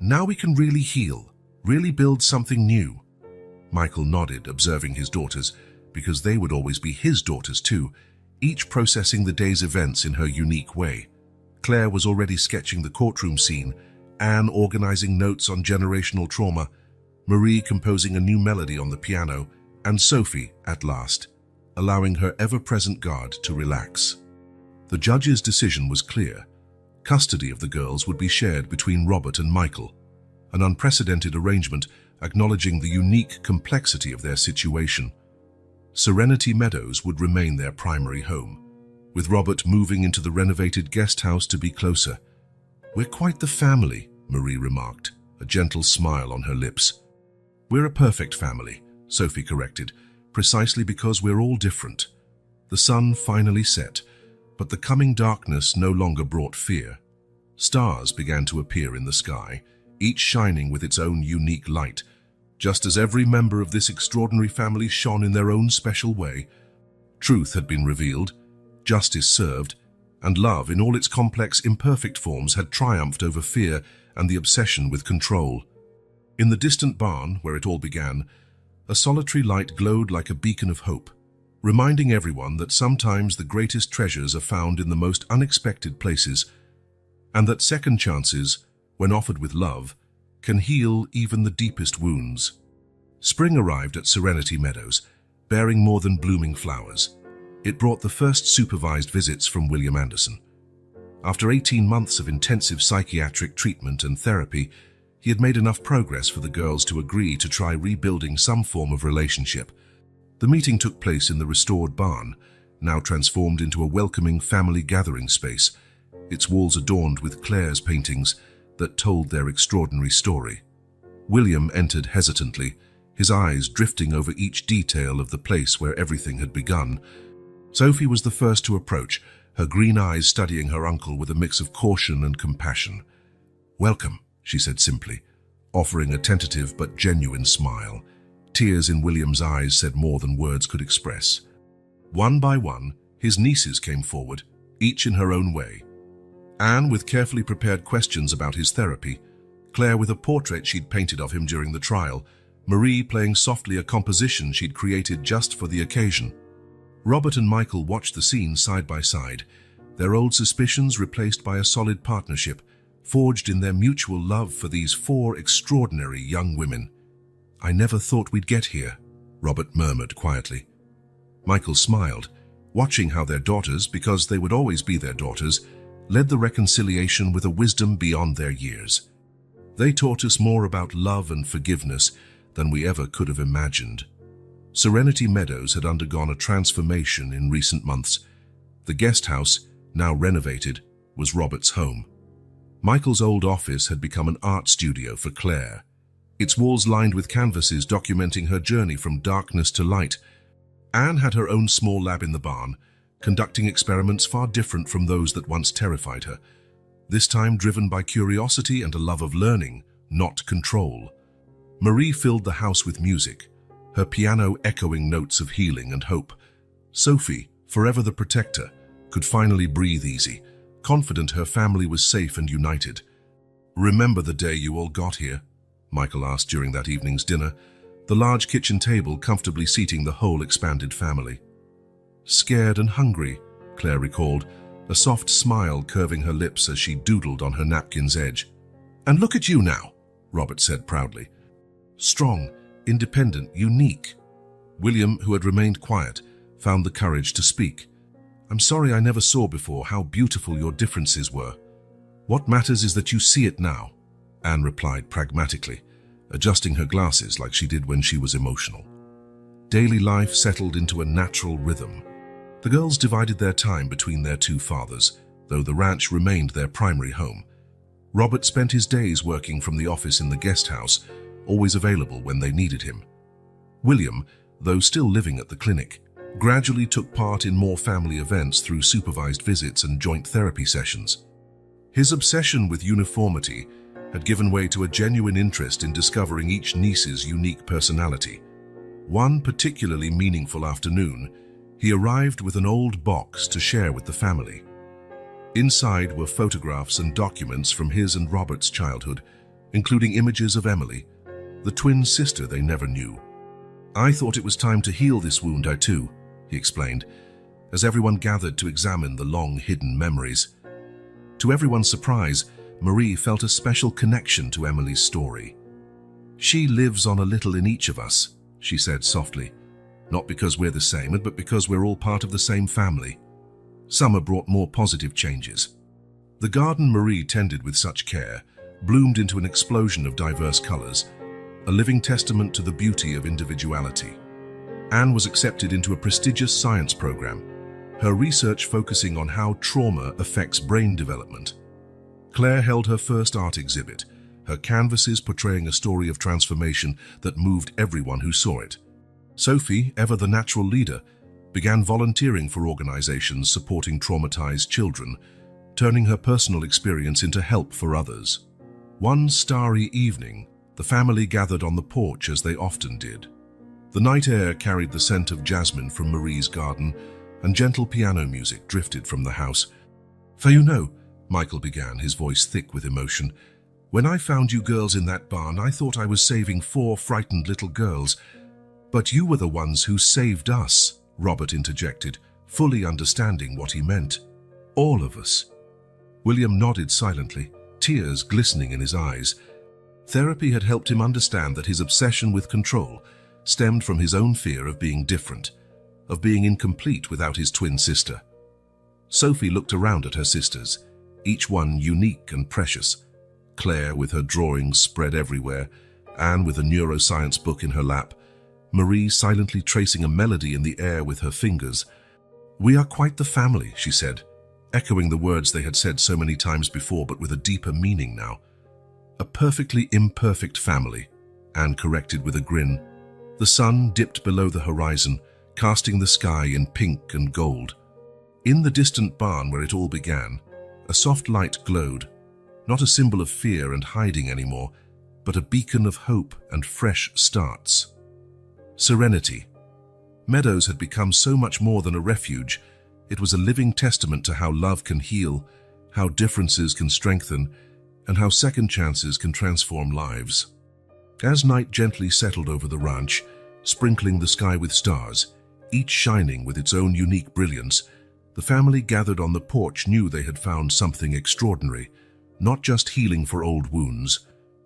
S1: Now we can really heal, really build something new." Michael nodded, observing his daughters, because they would always be his daughters too, each processing the day's events in her unique way. Claire was already sketching the courtroom scene, Anne organizing notes on generational trauma, Marie composing a new melody on the piano, and Sophie, at last, allowing her ever-present guard to relax. The judge's decision was clear. Custody of the girls would be shared between Robert and Michael, an unprecedented arrangement acknowledging the unique complexity of their situation. Serenity Meadows would remain their primary home, with Robert moving into the renovated guest house to be closer. "We're quite the family," Marie remarked, a gentle smile on her lips. "We're a perfect family," Sophie corrected, "precisely because we're all different." The sun finally set, but the coming darkness no longer brought fear. Stars began to appear in the sky, each shining with its own unique light. just as every member of this extraordinary family shone in their own special way. Truth had been revealed, justice served, and love in all its complex, imperfect forms had triumphed over fear and the obsession with control. In the distant barn, where it all began, a solitary light glowed like a beacon of hope, reminding everyone that sometimes the greatest treasures are found in the most unexpected places, and that second chances, when offered with love, can heal even the deepest wounds. Spring arrived at Serenity Meadows, bearing more than blooming flowers. It brought the first supervised visits from William Anderson. After 18 months of intensive psychiatric treatment and therapy, he had made enough progress for the girls to agree to try rebuilding some form of relationship. The meeting took place in the restored barn, now transformed into a welcoming family gathering space, its walls adorned with Claire's paintings that told their extraordinary story. William entered hesitantly, his eyes drifting over each detail of the place where everything had begun. Sophie was the first to approach, her green eyes studying her uncle with a mix of caution and compassion. "Welcome," she said simply, offering a tentative but genuine smile. Tears in William's eyes said more than words could express. One by one, his nieces came forward, each in her own way. Anne with carefully prepared questions about his therapy, Claire with a portrait she'd painted of him during the trial, Marie playing softly a composition she'd created just for the occasion. Robert and Michael watched the scene side by side, their old suspicions replaced by a solid partnership, forged in their mutual love for these four extraordinary young women. "I never thought we'd get here," Robert murmured quietly. Michael smiled, watching how their daughters, because they would always be their daughters, led the reconciliation with a wisdom beyond their years. They taught us more about love and forgiveness than we ever could have imagined. Serenity Meadows had undergone a transformation in recent months. The guest house, now renovated, was Robert's home. Michael's old office had become an art studio for Claire, its walls lined with canvases documenting her journey from darkness to light. Anne had her own small lab in the barn, conducting experiments far different from those that once terrified her, this time driven by curiosity and a love of learning, not control. Marie filled the house with music, her piano echoing notes of healing and hope. Sophie, forever the protector, could finally breathe easy, confident her family was safe and united. "Remember the day you all got here?" Michael asked during that evening's dinner, the large kitchen table comfortably seating the whole expanded family. "Scared and hungry," Claire recalled, a soft smile curving her lips as she doodled on her napkin's edge. "And look at you now," Robert said proudly. "Strong, independent, unique." William, who had remained quiet, found the courage to speak. "I'm sorry I never saw before how beautiful your differences were. What matters is that you see it now," Anne replied pragmatically, adjusting her glasses like she did when she was emotional. Daily life settled into a natural rhythm. The girls divided their time between their two fathers, though the ranch remained their primary home. Robert spent his days working from the office in the guest house, always available when they needed him. William, though still living at the clinic, gradually took part in more family events through supervised visits and joint therapy sessions. His obsession with uniformity had given way to a genuine interest in discovering each niece's unique personality. One particularly meaningful afternoon, he arrived with an old box to share with the family. Inside were photographs and documents from his and Robert's childhood, including images of Emily, the twin sister they never knew. "I thought it was time to heal this wound too," he explained, as everyone gathered to examine the long-hidden memories. To everyone's surprise, Marie felt a special connection to Emily's story. "She lives on a little in each of us," she said softly, "not because we're the same, but because we're all part of the same family." Summer brought more positive changes. The garden Marie tended with such care bloomed into an explosion of diverse colors, a living testament to the beauty of individuality. Anne was accepted into a prestigious science program, her research focusing on how trauma affects brain development. Claire held her first art exhibit, her canvases portraying a story of transformation that moved everyone who saw it. Sophie, ever the natural leader, began volunteering for organizations supporting traumatized children, turning her personal experience into help for others. One starry evening, The family gathered on the porch as they often did. The night air carried the scent of jasmine from Marie's garden, and gentle piano music drifted from the house. "For you know," Michael began, his voice thick with emotion, "when I found you girls in that barn, I thought I was saving 4 frightened little girls. But you were the ones who saved us," Robert interjected, fully understanding what he meant. "All of us." William nodded silently, tears glistening in his eyes. Therapy had helped him understand that his obsession with control stemmed from his own fear of being different, of being incomplete without his twin sister. Sophie looked around at her sisters, each one unique and precious. Claire with her drawings spread everywhere, Anne with a neuroscience book in her lap, Marie silently tracing a melody in the air with her fingers. "We are quite the family," she said, echoing the words they had said so many times before, but with a deeper meaning now. "A perfectly imperfect family," Anne corrected with a grin. The sun dipped below the horizon, casting the sky in pink and gold. In the distant barn where it all began, a soft light glowed, not a symbol of fear and hiding anymore, but a beacon of hope and fresh starts. Serenity. Meadows had become so much more than a refuge. It was a living testament to how love can heal, how differences can strengthen, and how second chances can transform lives. As night gently settled over the ranch, sprinkling the sky with stars, each shining with its own unique brilliance, the family gathered on the porch knew they had found something extraordinary, not just healing for old wounds,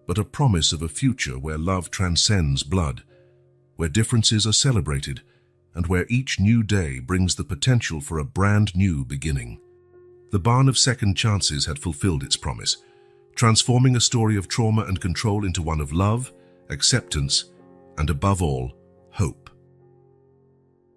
S1: but a promise of a future where love transcends blood, where differences are celebrated, and where each new day brings the potential for a brand new beginning. The barn of second chances had fulfilled its promise, transforming a story of trauma and control into one of love, acceptance, and above all, hope.